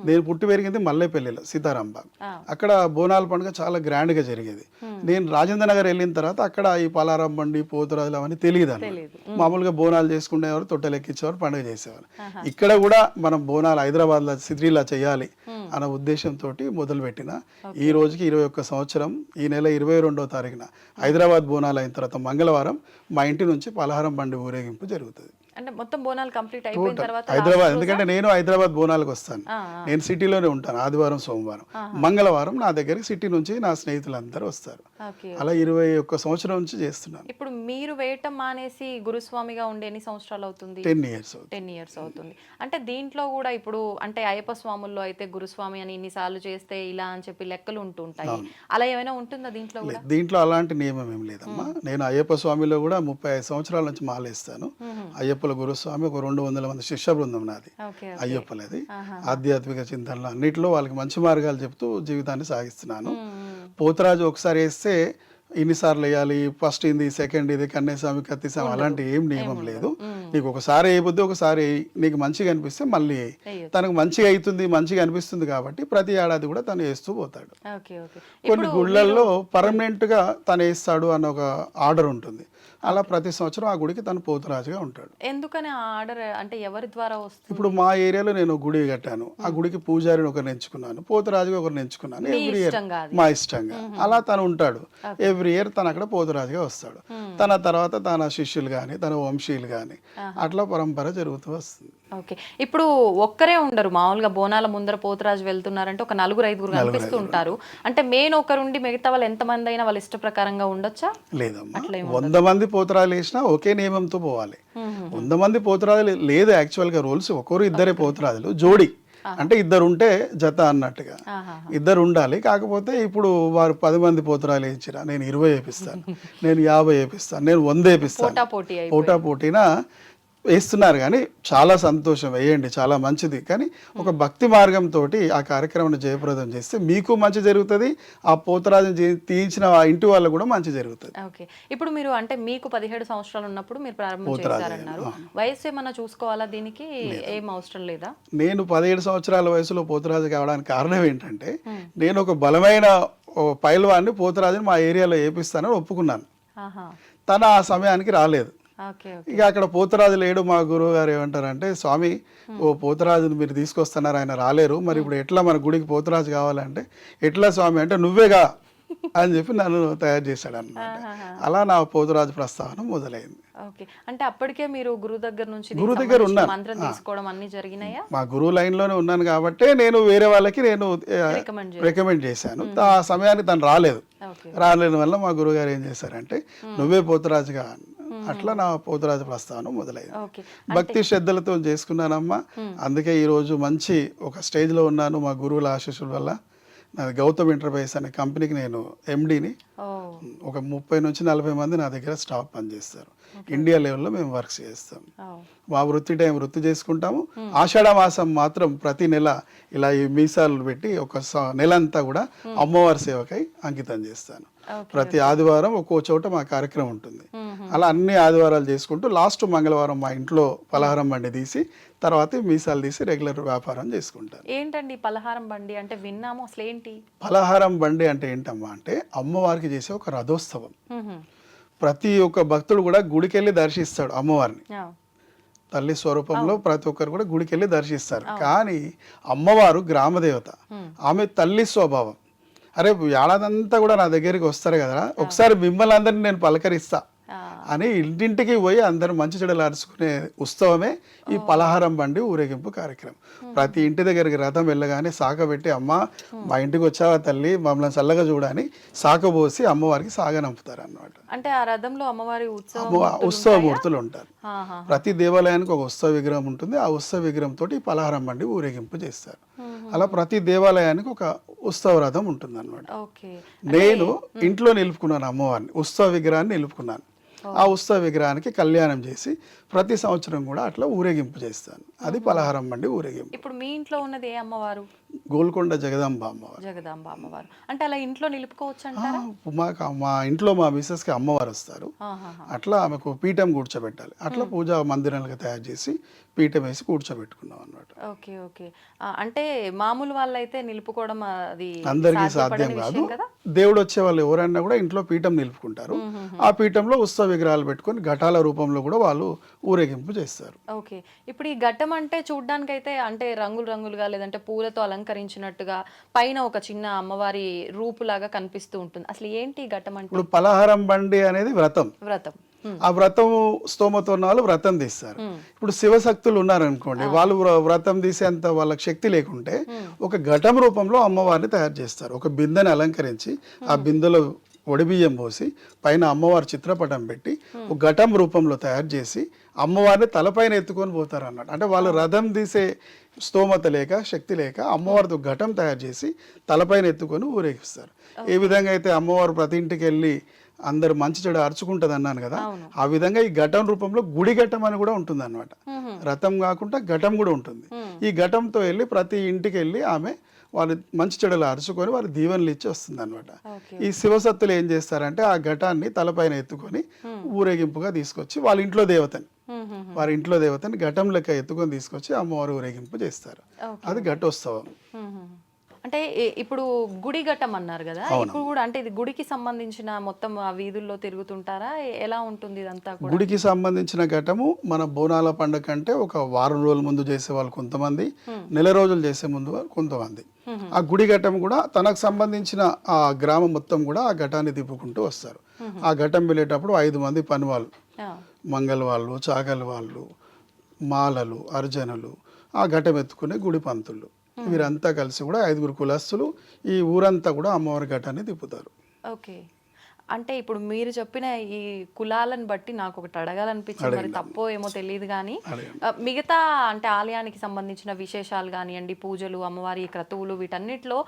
నేను పుట్టి పెరిగింది మల్లేపల్లిలో సీతారాంబాగ్. అక్కడ బోనాల పండుగ చాలా గ్రాండ్గా జరిగేది. నేను రాజేంద్ర నగర్ వెళ్ళిన తర్వాత అక్కడ ఈ పలహారం బండి పోతురాజులు అవన్నీ తెలియదు అన్నమాట. మామూలుగా బోనాలు చేసుకునేవారు, తొట్టెలెక్కించేవారు, పండుగ చేసేవారు. ఇక్కడ కూడా మనం బోనాలు హైదరాబాద్లో సిద్రీలా చేయాలి అన్న ఉద్దేశంతో మొదలుపెట్టిన ఈ రోజుకి 21 సంవత్సరం. ఈ నెల 22వ తారీఖున హైదరాబాద్ బోనాలు అయిన తర్వాత మంగళవారం మా ఇంటి నుంచి పలహారం బండి ఊరేగింపు జరుగుతుంది. అంటే మొత్తం బోనాలు కంప్లీట్ అయిపోయిన తర్వాత హైదరాబాద్, ఎందుకంటే నేను హైదరాబాద్ బోనాలకు వస్తాను. నేను సిటీలోనే ఉంటాను. ఆదివారం, సోమవారం, మంగళవారం నా దగ్గరికి సిటీ నుంచి నా స్నేహితులందరూ వస్తారు. అలా 21 సంవత్సరం నుంచి చేస్తున్నాను. ఇప్పుడు మీరు వేయటం మానేసి గురుస్వామిగా ఉండే ఎన్ని సంవత్సరాలు అవుతుంది? 10 ఇయర్స్ అవుతుంది. అంటే దీంట్లో కూడా ఇప్పుడు అంటే అయ్యప్ప స్వాముల్లో అయితే గురుస్వామి అని ఇన్నిసార్లు చేస్తే ఇలా అని చెప్పి లెక్కలు ఉంటుంటాయి. అలా ఏమైనా ఉంటుందా దీంట్లో కూడా? దీంట్లో అలాంటి నియమం ఏం లేదమ్మా. నేను అయ్యప్ప స్వామిలో కూడా 35 సంవత్సరాల నుంచి మాలేస్తాను. అయ్యప్ప గురుస్వామి ఒక 200 మంది శిష్య బృందం నాది అయ్యప్పలది. ఆధ్యాత్మిక చింతనలు అన్నింటిలో వాళ్ళకి మంచి మార్గాలు చెప్తూ జీవితాన్ని సాగిస్తున్నాను. పోతురాజు ఒకసారి వేస్తే ఇన్నిసార్లు వేయాలి, ఫస్ట్ ఇది, సెకండ్ ఇది, కన్యాస్వామి, కత్తిస్వామి అలాంటి ఏం నియమం లేదు. నీకు ఒకసారి వేయబుద్ది, ఒకసారి నీకు మంచిగా అనిపిస్తే మళ్ళీ తనకు మంచిగా అవుతుంది, మంచిగా అనిపిస్తుంది కాబట్టి ప్రతి ఏడాది కూడా తను వేస్తూ పోతాడు. కొన్ని గుళ్ళల్లో పర్మనెంట్ గా తను వేస్తాడు అన్న ఒక ఆర్డర్ ఉంటుంది. అలా ప్రతి సంవత్సరం ఆ గుడికి తను పోతురాజుగా ఉంటాడు. ఎందుకని ఆర్డర్ అంటే ఎవరి ద్వారా వస్తుంది? ఇప్పుడు మా ఏరియాలో నేను గుడి కట్టాను, ఆ గుడికి పూజారిని ఒకరిని ఎంచుకున్నాను, పోతురాజుగా ఒకరిని ఎంచుకున్నాను. ఎవ్రీ ఇయర్ మా ఇష్టంగా అలా తను ఉంటాడు. ఎవ్రీ ఇయర్ తను అక్కడ పోతురాజుగా వస్తాడు. తన తర్వాత తన శిష్యులు కానీ, తన వంశీయులు కానీ అట్లా పరంపర జరుగుతూ వస్తుంది. ఓకే. ఇప్పుడు ఒక్కరే ఉండరు, మామూలుగా బోనాల ముందర పోతురాజు వెళ్తున్నారంటే ఒక 4-5 కనిపిస్తూ ఉంటారు. అంటే మెయిన్ ఒకరుండి మిగతా వాళ్ళు ఎంతమంది అయినా వాళ్ళ ఇష్ట ప్రకారంగా ఉండొచ్చా? లేదమ్మా, 100 మంది పోతురాజులు వేసినా ఒకే నియమంతో పోవాలి. 100 మంది పోతురాజులు లేదు యాక్చువల్గా రూల్స్. ఒకరు ఇద్దరే పోతురాజులు, జోడి అంటే ఇద్దరు ఉంటే జత అన్నట్టుగా ఇద్దరు ఉండాలి. కాకపోతే ఇప్పుడు వారు 10 మంది పోతురాలు వేయించిరా, నేను 20 వేపిస్తాను, నేను 50 వేపిస్తాను, నేను 100 వేపిస్తాను, పోటా పోటీనా వేస్తున్నారు. కానీ చాలా సంతోషం, వేయండి, చాలా మంచిది. కానీ ఒక భక్తి మార్గంతో ఆ కార్యక్రమాన్ని జయప్రదం చేస్తే మీకు మంచి జరుగుతుంది, ఆ పోతురాజుని తీయించిన ఆ ఇంటి వాళ్ళు కూడా మంచి జరుగుతుంది. ఓకే. ఇప్పుడు మీరు అంటే మీకు 17 సంవత్సరాలు ఉన్నప్పుడు మీరు ప్రారంభం చేశారన్నారు. వయసు ఏమన్నా చూసుకోవాలా దీనికి? ఏం అవసరం లేదా? నేను 17 సంవత్సరాల వయసులో పోతురాజు కావడానికి కారణం ఏంటంటే, నేను ఒక బలమైన పైల్వాన్ని పోతురాజుని మా ఏరియాలో వేపిస్తానని ఒప్పుకున్నాను. తన ఆ సమయానికి రాలేదు. ఇక అక్కడ పోతురాజు లేడు. మా గురువు గారు ఏమంటారంటే, స్వామి ఓ పోతురాజుని మీరు తీసుకొస్తున్నారు, ఆయన రాలేరు, మరి ఇప్పుడు ఎట్లా మన గుడికి పోతురాజు కావాలంటే, ఎట్లా స్వామి అంటే నువ్వేగా అని చెప్పి నన్ను తయారు చేశాడు అన్నమాట. అలా నా పోతురాజు ప్రస్తావన మొదలైంది. అంటే అప్పటికే మీరు గురువు దగ్గర నుంచి గురువు దగ్గర ఉన్నాను, మంత్రం తీసుకోవడం అన్ని జరిగినాయా? మా గురువు లైన్ లోనే ఉన్నాను కాబట్టి నేను వేరే వాళ్ళకి నేను రికమెండ్ చేశాను. ఆ సమయానికి తను రాలేని వల్ల మా గురువు గారు ఏం చేశారంటే, నువ్వే పోతురాజుగా, అట్లా నా పోతురాజు ప్రస్తావన మొదలైంది. భక్తి శ్రద్ధలతో చేసుకున్నానమ్మా. అందుకే ఈరోజు మంచి ఒక స్టేజ్లో ఉన్నాను మా గురువుల ఆశీస్సుల వల్ల. నాది గౌతమ్ ఎంటర్ప్రైజ్ అనే కంపెనీకి నేను ఎండీని. ఒక 30 నుంచి 40 మంది నా దగ్గర స్టాఫ్ పనిచేస్తారు. ఇండియా లెవెల్లో మేము వర్క్స్ చేస్తాం. మా వృత్తి టైం వృత్తి చేసుకుంటాము. ఆషాఢ మాసం మాత్రం ప్రతి నెల ఇలా ఈ మీసాలు పెట్టి ఒక నెల అంతా కూడా అమ్మవారి సేవకై అంకితం చేస్తాను. ప్రతి ఆదివారం ఒక్కో చోట మా కార్యక్రమం ఉంటుంది. అలా అన్ని ఆదివారాలు చేసుకుంటూ లాస్ట్ మంగళవారం మా ఇంట్లో పలహారం బండి తీసి తర్వాత మీసాలు తీసి రెగ్యులర్ వ్యాపారం చేసుకుంటాను. ఏంటండి పలహారం బండి అంటే? విన్నాము, అసలు ఏంటి పలహారం బండి అంటే? ఏంటమ్మా అంటే, అమ్మవారికి చేసే ఒక రథోత్సవం. ప్రతి ఒక్క భక్తుడు కూడా గుడికి వెళ్ళి దర్శిస్తాడు అమ్మవారిని. తల్లి స్వరూపంలో ప్రతి ఒక్కరు కూడా గుడికి వెళ్ళి దర్శిస్తారు. కానీ అమ్మవారు గ్రామదేవత, ఆమె తల్లి స్వభావం. అరే ఏడాదంతా కూడా నా దగ్గరికి వస్తారు కదా, ఒకసారి మిమ్మల్ని అందరినీ నేను పలకరిస్తా అని ఇంటింటికి పోయి అందరూ మంచి చెడులు అరుచుకునే ఉత్సవమే ఈ పలహారం బండి ఊరేగింపు కార్యక్రమం. ప్రతి ఇంటి దగ్గరికి రథం వెళ్ళగానే సాక పెట్టి, అమ్మ మా ఇంటికి వచ్చావా తల్లి, మమ్మల్ని చల్లగా చూడని సాక పోసి అమ్మవారికి సాగనంపుతారు అన్నమాట. అంటే ఆ రథంలో అమ్మవారి ఉత్సవ మూర్తులు ఉంటారు. ప్రతి దేవాలయానికి ఒక ఉత్సవ విగ్రహం ఉంటుంది. ఆ ఉత్సవ విగ్రహం తోటి ఈ పలహారం బండి ఊరేగింపు చేస్తారు. అలా ప్రతి దేవాలయానికి ఒక ఉత్సవ రథం ఉంటుంది అన్నమాట. నేను ఇంట్లో నిలుపుకున్నాను అమ్మవారిని, ఉత్సవ విగ్రహాన్ని నిలుపుకున్నాను. ఆ ఉత్సవ విగ్రహానికి కళ్యాణం చేసి ప్రతి సంవత్సరం కూడా అట్లా ఊరేగింపు చేస్తాను. అది పలహారం బండి ఊరేగింపు. ఇప్పుడు మీ ఇంట్లో ఉన్నది ఏ అమ్మవారు? గోల్కొండ జగదాంబ అమ్మవారు. జగదాంబ అమ్మవారు అంటే అలా ఇంట్లో నిలుపుకోవచ్చు అంటారా? మా ఇంట్లో మా మిస్సెస్కి అమ్మవారు వస్తారు, అట్లా ఆమెకు పీఠం కూర్చోబెట్టాలి. అట్లా పూజా మందిరాలుగా తయారు చేసి పీఠం వేసి కూర్చోబెట్టుకున్నాం అన్నమాట. Okay okay. అంటే మామూలు వాళ్ళైతే నిలుపుకోవడం అది అందరికీ సాధ్యం కాదు. దేవుడు వచ్చే వాళ్ళు ఎవరైనా కూడా ఇంట్లో పీఠం నిలుపుకుంటారు. ఆ పీఠంలో ఉత్సవ విగ్రహాలు పెట్టుకొని ఘటాల రూపంలో కూడా వాళ్ళు ఊరేగింపు చేస్తారు. ఓకే. ఇప్పుడు ఈ ఘట్టం అంటే చూడడానికి అయితే అంటే రంగులు రంగులుగా లేదంటే పూలతో అలంకరించినట్టుగా పైన ఒక చిన్న అమ్మవారి రూపులాగా కనిపిస్తూ ఉంటుంది. అసలు ఏంటి ఈ ఘట్టం అంటే? ఇప్పుడు పలహారం బండి అనేది వ్రతం. ఆ వ్రతం స్తోమత ఉన్న వాళ్ళు వ్రతం తీస్తారు. ఇప్పుడు శివశక్తులు ఉన్నారనుకోండి, వాళ్ళు వ్రతం తీసేంత వాళ్ళకి శక్తి లేకుంటే ఒక ఘటం రూపంలో అమ్మవారిని తయారు చేస్తారు. ఒక బిందెని అలంకరించి ఆ బిందెలో ఒడిబియ్యం పోసి పైన అమ్మవారి చిత్రపటం పెట్టి ఒక ఘటం రూపంలో తయారు చేసి అమ్మవారిని తలపైన ఎత్తుకొని పోతారు అన్నట్టు. అంటే వాళ్ళు రథం తీసే స్తోమత లేక శక్తి లేక అమ్మవారితో ఘటం తయారు చేసి తలపైన ఎత్తుకొని ఊరేగిస్తారు. ఏ విధంగా అయితే అమ్మవారు ప్రతి ఇంటికి వెళ్ళి అందరు మంచి చెడు అరుచుకుంటది అన్నాను కదా, ఆ విధంగా ఈ ఘటం రూపంలో గుడి ఘటం అని కూడా ఉంటుంది అన్నమాట. రథం కాకుండా ఘటం కూడా ఉంటుంది. ఈ ఘటంతో వెళ్ళి ప్రతి ఇంటికి వెళ్ళి ఆమె వాళ్ళు మంచి చెడులు అరుచుకొని వారి దీవెనలు ఇచ్చి వస్తుంది అనమాట. ఈ శివసత్తులు ఏం చేస్తారంటే ఆ ఘటాన్ని తలపైన ఎత్తుకొని ఊరేగింపుగా తీసుకొచ్చి వాళ్ళ ఇంట్లో దేవతని వారి ఇంట్లో దేవతని ఘటం లెక్క ఎత్తుకొని తీసుకొచ్చి అమ్మవారు ఊరేగింపు చేస్తారు. అది ఘటోత్సవం. అంటే ఇప్పుడు గుడి ఘట్టం అన్నారు కదా, ఇప్పుడు కూడా అంటే ఇది గుడికి సంబంధించిన మొత్తం ఆ వీధుల్లో తిరుగుతుంటారా, ఎలా ఉంటుంది ఇదంతా? గుడికి సంబంధించిన ఘటము మన బోనాల పండుగ కంటే ఒక వారం రోజుల ముందు చేసే వాళ్ళు కొంతమంది, నెల రోజులు చేసే ముందు కొంతమంది. ఆ గుడి ఘట్టం కూడా తనకు సంబంధించిన ఆ గ్రామం మొత్తం కూడా ఆ ఘటాన్ని తిప్పుకుంటూ వస్తారు. ఆ ఘటం వెళ్ళేటప్పుడు 5 మంది పని వాళ్ళు, మంగళ వాళ్ళు, చాగల వాళ్ళు, మాలలు, అర్జనులు, ఆ ఘటం ఎత్తుకునే గుడి పంతులు, వీరంతా కలిసి కూడా 5 కులస్తులు ఈ ఊరంతా కూడా అమ్మవారి ఘటాన్ని తిప్పుతారు. ఓకే. అంటే ఇప్పుడు మీరు చెప్పిన ఈ కులాలను బట్టి నాకు ఒకటి అడగాలనిపించింది, మరి తప్పో ఏమో తెలియదు కానీ మిగతా అంటే ఆలయానికి సంబంధించిన విశేషాలు కానివ్వండి, పూజలు, అమ్మవారి క్రతువులు, వీటన్నిటిలో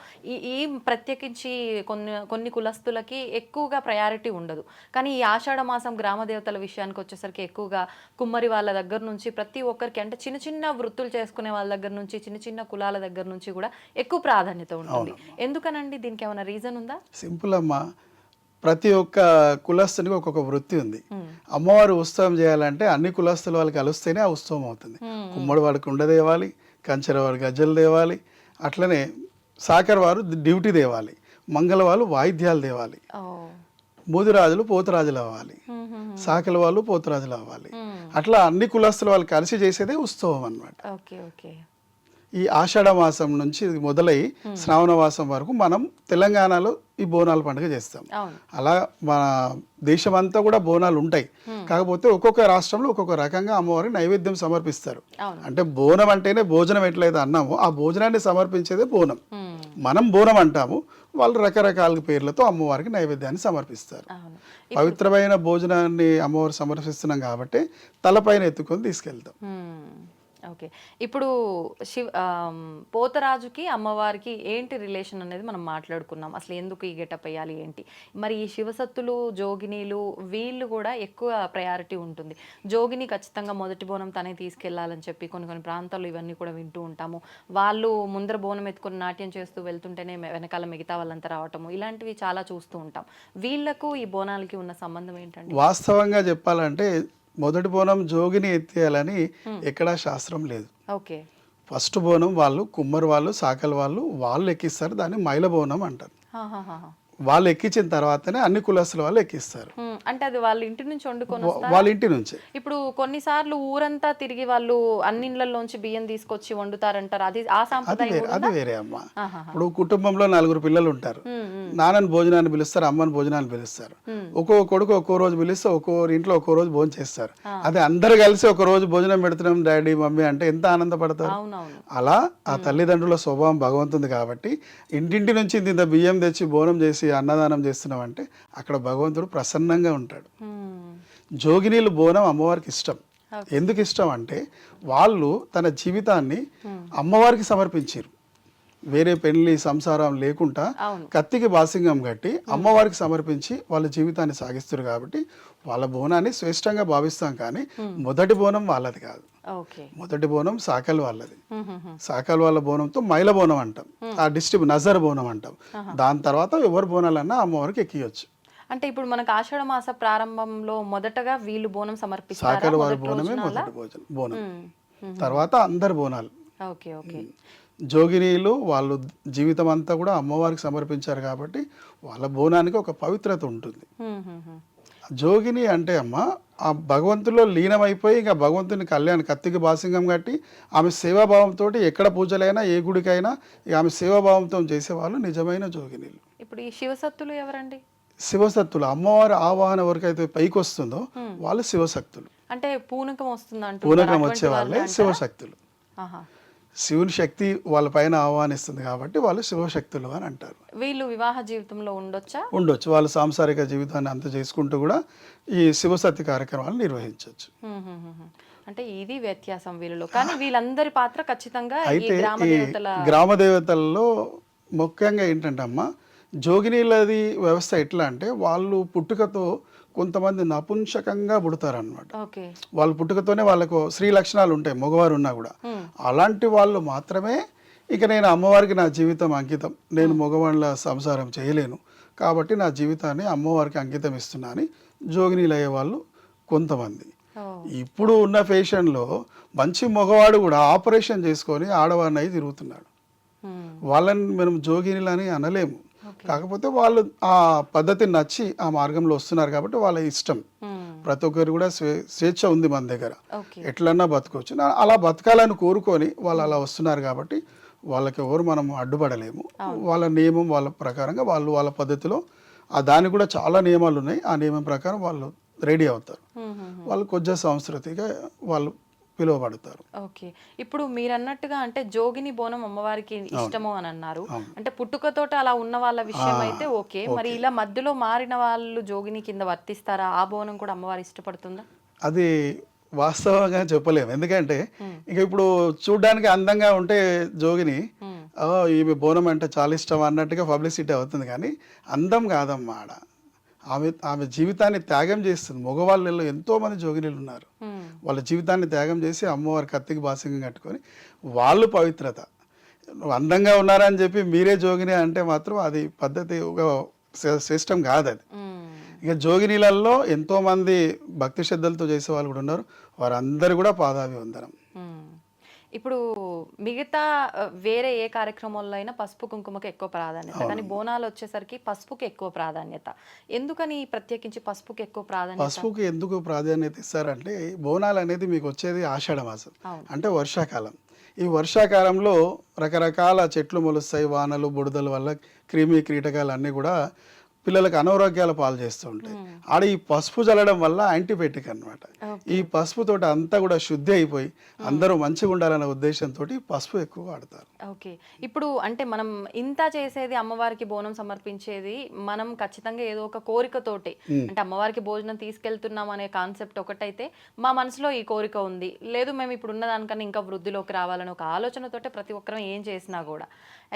ఈ ప్రత్యేకించి కొన్ని కులస్తులకి ఎక్కువగా ప్రయారిటీ ఉండదు. కానీ ఈ ఆషాఢ మాసం గ్రామ దేవతల విషయానికి వచ్చేసరికి ఎక్కువగా కుమ్మరి వాళ్ళ దగ్గర నుంచి ప్రతి ఒక్కరికి, అంటే చిన్న చిన్న వృత్తులు చేసుకునే వాళ్ళ దగ్గర నుంచి చిన్న చిన్న కులాల దగ్గర నుంచి కూడా ఎక్కువ ప్రాధాన్యత ఉంటుంది. ఎందుకనండి? దీనికి ఏమైనా రీజన్ ఉందా? సింపుల్ అమ్మా, ప్రతి ఒక్క కులస్తునికి ఒక్కొక్క వృత్తి ఉంది. అమ్మవారు ఉత్సవం చేయాలంటే అన్ని కులస్తుల వాళ్ళు కలిస్తేనే ఆ ఉత్సవం అవుతుంది. కుమ్మడి వాడికి కుండ తేవాలి, కంచెర వాడు గజ్జలు తేవాలి, అట్లనే సాకర్ వారు డ్యూటీ తేవాలి, మంగళ వాళ్ళు వాయిద్యాలు తేవాలి, మూదిరాజులు పోతురాజులు అవ్వాలి, సాకల వాళ్ళు పోతురాజులు అవ్వాలి. అట్లా అన్ని కులస్తుల వాళ్ళు కలిసి చేసేదే ఉత్సవం అన్నమాట. ఈ ఆషాఢ మాసం నుంచి మొదలై శ్రావణ మాసం వరకు మనం తెలంగాణలో ఈ బోనాల పండుగ చేస్తాం. అలా మన దేశమంతా కూడా బోనాలు ఉంటాయి. కాకపోతే ఒక్కొక్క రాష్ట్రంలో ఒక్కొక్క రకంగా అమ్మవారికి నైవేద్యం సమర్పిస్తారు. అంటే బోనం అంటేనే భోజనం ఎట్లయితే అన్నామో ఆ భోజనాన్ని సమర్పించేదే బోనం. మనం బోనం అంటాము, వాళ్ళు రకరకాల పేర్లతో అమ్మవారికి నైవేద్యాన్ని సమర్పిస్తారు. పవిత్రమైన భోజనాన్ని అమ్మవారు సమర్పిస్తున్నాం కాబట్టి తలపైన ఎత్తుకొని తీసుకెళ్తాం. ఓకే. ఇప్పుడు పోతరాజుకి అమ్మవారికి ఏంటి రిలేషన్ అనేది మనం మాట్లాడుకున్నాం. అసలు ఎందుకు ఈ గెటప్ వేయాలి ఏంటి? మరి ఈ శివసత్తులు, జోగినీలు వీళ్ళు కూడా ఎక్కువ ప్రయారిటీ ఉంటుంది. జోగిని ఖచ్చితంగా మొదటి బోనం తనే తీసుకెళ్లాలని చెప్పి కొన్ని ప్రాంతాల్లో ఇవన్నీ కూడా వింటూ ఉంటాము. వాళ్ళు ముందర బోనం ఎత్తుకొని నాట్యం చేస్తూ వెళ్తుంటేనే వెనకాల మిగతా వాళ్ళంతా రావటము, ఇలాంటివి చాలా చూస్తూ ఉంటాం. వీళ్ళకు ఈ బోనాలకి ఉన్న సంబంధం ఏంటంటే, వాస్తవంగా చెప్పాలంటే మొదటి బోనం జోగిని ఎత్తేయాలని ఎక్కడా శాస్త్రం లేదు. ఫస్ట్ బోనం వాళ్ళు కుమ్మరి వాళ్ళు, సాకల వాళ్ళు ఎక్కిస్తారు. దాన్ని మైల బోనం అంటారు. వాళ్ళు ఎక్కించిన తర్వాతనే అన్ని కులస్తుల వాళ్ళు ఎక్కిస్తారు, అంటే అది వాళ్ళ ఇంటి నుంచి వండుకొని వస్తారా? వాళ్ళ ఇంటి నుంచే. ఇప్పుడు కొన్నిసార్లు ఊరంతా తిరిగి వాళ్ళు అన్ని ఇళ్లలోంచి బియ్యం తీసుకొచ్చి వండుతారంటారు, అది ఆ సాంప్రదాయం కూడా అది ఉందా? వేరే అమ్మ. ఇప్పుడు కుటుంబంలో 4 పిల్లలు ఉంటారు, నాన్నని భోజనాన్ని పిలుస్తారు, అమ్మని భోజనాన్ని పిలుస్తారు. ఒక్కో కొడుకు ఒక్కో రోజు పిలిస్తే ఒక్కో ఇంట్లో ఒక్కో రోజు భోజనం చేస్తారు. అదే అందరు కలిసి ఒక రోజు భోజనం పెడుతున్నాం డాడీ మమ్మీ అంటే ఎంత ఆనందపడతారు. అవునవును. అలా ఆ తల్లిదండ్రుల స్వభావం భగవంతుంది కాబట్టి ఇంటింటి నుంచి ఇంత బియ్యం తెచ్చి బోనం చేసి అన్నదానం చేస్తున్నాం అంటే అక్కడ భగవంతుడు ప్రసన్నంగా ఉంటాడు. జోగినీలు బోనం అమ్మవారికి ఇష్టం. ఎందుకు ఇష్టం అంటే వాళ్ళు తన జీవితాన్ని అమ్మవారికి సమర్పించారు. వేరే పెళ్లి సంసారం లేకుండా కత్తికి బాసింగం కట్టి అమ్మవారికి సమర్పించి వాళ్ళ జీవితాన్ని సాగిస్తారు కాబట్టి వాళ్ళ బోనాన్ని శ్రేష్టంగా భావిస్తాం. కానీ మొదటి బోనం వాళ్ళది కాదు, మొదటి బోనం సాకల్ వాళ్ళది. సాకల్ వాళ్ళ బోనంతో మైల బోనం అంటాం, ఆ నజర్ బోనం అంటాం. దాని తర్వాత ఎవరు బోనాలన్నా అమ్మవారికి ఎక్కియొచ్చు. అంటే ఇప్పుడు మనకు ఆషాఢ మాస ప్రారంభంలో మొదటగా వీళ్ళు బోనం సమర్పిస్తారు, సాకల్ వారి బోనమే మొదటి బోనం, తర్వాత అందరు బోనాలు. Okay okay. జోగినీలు వాళ్ళు జీవితం అంతా కూడా అమ్మవారికి సమర్పించారు కాబట్టి వాళ్ళ బోనానికి ఒక పవిత్రత ఉంటుంది. జోగిని అంటే అమ్మ ఆ భగవంతుల్లో లీనమైపోయి ఇంకా భగవంతుని కత్తికి బాసింగం కట్టి ఆమె సేవాభావంతో ఎక్కడ పూజలైనా ఏ గుడికైనా ఆమె సేవాభావంతో చేసేవాళ్ళు నిజమైన జోగినీలు. ఇప్పుడు ఈ శివసత్తులు ఎవరండి? శివసత్తులు. అమ్మవారి ఆవాహన ఎవరికైతే పైకి వస్తుందో వాళ్ళు శివశక్తులు. అంటే పూనకం వస్తుంది, పూనకం వచ్చే వాళ్ళే శివశక్తులు. శివుని శక్తి వాళ్ళ పైన ఆహ్వానిస్తుంది కాబట్టి వాళ్ళు శివశక్తులు అని అంటారు. వీళ్ళు వివాహ జీవితంలో ఉండొచ్చు, వాళ్ళు సాంసారిక జీవితాన్ని అంత చేసుకుంటూ కూడా ఈ శివసత్తి కార్యక్రమాలు నిర్వహించవచ్చు. అంటే ఇది వ్యత్యాసం వీళ్ళలో. కానీ వీళ్ళందరి పాత్ర ఖచ్చితంగా అయితే ఈ గ్రామ దేవతల్లో ముఖ్యంగా ఏంటంటే అమ్మ జోగినీలది వ్యవస్థ ఎట్లా అంటే వాళ్ళు పుట్టుకతో కొంతమంది నపుంసకంగా పుడతారనమాట. వాళ్ళ పుట్టుకతోనే వాళ్ళకు స్త్రీ లక్షణాలు ఉంటాయి, మగవారు ఉన్నా కూడా. అలాంటి వాళ్ళు మాత్రమే ఇక నేను అమ్మవారికి నా జీవితం అంకితం, నేను మగవాళ్ళ సంసారం చేయలేను కాబట్టి నా జీవితాన్ని అమ్మవారికి అంకితం ఇస్తున్నా అని జోగినీలు అయ్యే వాళ్ళు కొంతమంది. ఇప్పుడు ఉన్న ఫ్యాషన్లో మంచి మగవాడు కూడా ఆపరేషన్ చేసుకొని ఆడవారిని అయి తిరుగుతున్నాడు. వాళ్ళని మనం జోగినీలని అనలేము, కాకపోతే వాళ్ళు ఆ పద్ధతిని నచ్చి ఆ మార్గంలో వస్తున్నారు కాబట్టి వాళ్ళ ఇష్టం. ప్రతి ఒక్కరు కూడా స్వేచ్ఛ ఉంది మన దగ్గర, ఎట్లన్నా బతకొచ్చు. అలా బతకాలని కోరుకొని వాళ్ళు అలా వస్తున్నారు కాబట్టి వాళ్ళకి ఎవరు మనం అడ్డుపడలేము. వాళ్ళ నియమం వాళ్ళ ప్రకారంగా వాళ్ళు వాళ్ళ పద్ధతిలో దానికి కూడా చాలా నియమాలు ఉన్నాయి, ఆ నియమం ప్రకారం వాళ్ళు రెడీ అవుతారు. వాళ్ళు కొంచెం సంస్కృతిగా వాళ్ళు పిలువబడతారు. ఓకే. ఇప్పుడు మీరు అన్నట్టుగా అంటే జోగిని బోనం అమ్మవారికి ఇష్టము అని అన్నారు. అంటే పుట్టుకతోట అలా ఉన్న వాళ్ళ విషయం అయితే ఓకే, మరి ఇలా మధ్యలో మారిన వాళ్ళు జోగిని కింద వర్తిస్తారా? ఆ బోనం కూడా అమ్మవారి ఇష్టపడుతుందా? అది వాస్తవంగా చెప్పలేము, ఎందుకంటే ఇక ఇప్పుడు చూడ్డానికి అందంగా ఉంటే జోగిని ఈమె బోనం అంటే చాలా ఇష్టం అన్నట్టుగా పబ్లిసిటీ అవుతుంది, కానీ అందం కాదమ్మా ఆడ. ఆమె జీవితాన్ని త్యాగం చేస్తుంది. మగవాళ్ళలో ఎంతో మంది జోగినీలు ఉన్నారు, వాళ్ళ జీవితాన్ని త్యాగం చేసి అమ్మవారి కత్తికి బాసింగం కట్టుకొని వాళ్ళు పవిత్రత. అందంగా ఉన్నారని చెప్పి మీరే జోగిని అంటే మాత్రం అది పద్ధతి ఒక శ్రేష్టం కాదు అది. ఇక జోగినీలలో ఎంతో మంది భక్తి శ్రద్ధలతో చేసే వాళ్ళు కూడా ఉన్నారు, వారందరూ కూడా పాదాభివందనం. ఇప్పుడు మిగతా వేరే ఏ కార్యక్రమాల్లో అయినా పసుపు కుంకుమకి ఎక్కువ ప్రాధాన్యత, కానీ బోనాలు వచ్చేసరికి పసుపుకి ఎక్కువ ప్రాధాన్యత. ఎందుకని ప్రత్యేకించి పసుపుకి ఎక్కువ ప్రాధాన్యత? పసుపుకి ఎందుకు ప్రాధాన్యత ఇస్తారంటే బోనాలు అనేది మీకు వచ్చేది ఆషాఢ మాసం, అంటే వర్షాకాలం. ఈ వర్షాకాలంలో రకరకాల చెట్లు మొలుస్తాయి, వానలు బుడదల వల్ల క్రిమి కీటకాలు అన్నీ కూడా పిల్లలకు అనారోగ్యాల పాలు చేస్తూ ఉంటాయి. ఆడ ఈ పసుపు చల్లడం వల్ల యాంటీబయాటిక్ అనమాట. ఈ పసుపుతో అంతా కూడా శుద్ధి అయిపోయి అందరూ మంచిగా ఉండాలనే ఉద్దేశంతో పసుపు ఎక్కువ వాడతారు. ఓకే. ఇప్పుడు అంటే మనం ఇంత చేసేది అమ్మవారికి బోనం సమర్పించేది మనం ఖచ్చితంగా ఏదో ఒక కోరికతోటి, అంటే అమ్మవారికి భోజనం తీసుకెళ్తున్నాం అనే కాన్సెప్ట్ ఒకటైతే మా మనసులో ఈ కోరిక ఉంది, లేదు మేము ఇప్పుడు ఉన్న దానికన్నా ఇంకా వృద్ధిలోకి రావాలని ఒక ఆలోచనతోటే ప్రతి ఒక్కరం ఏం చేసినా కూడా.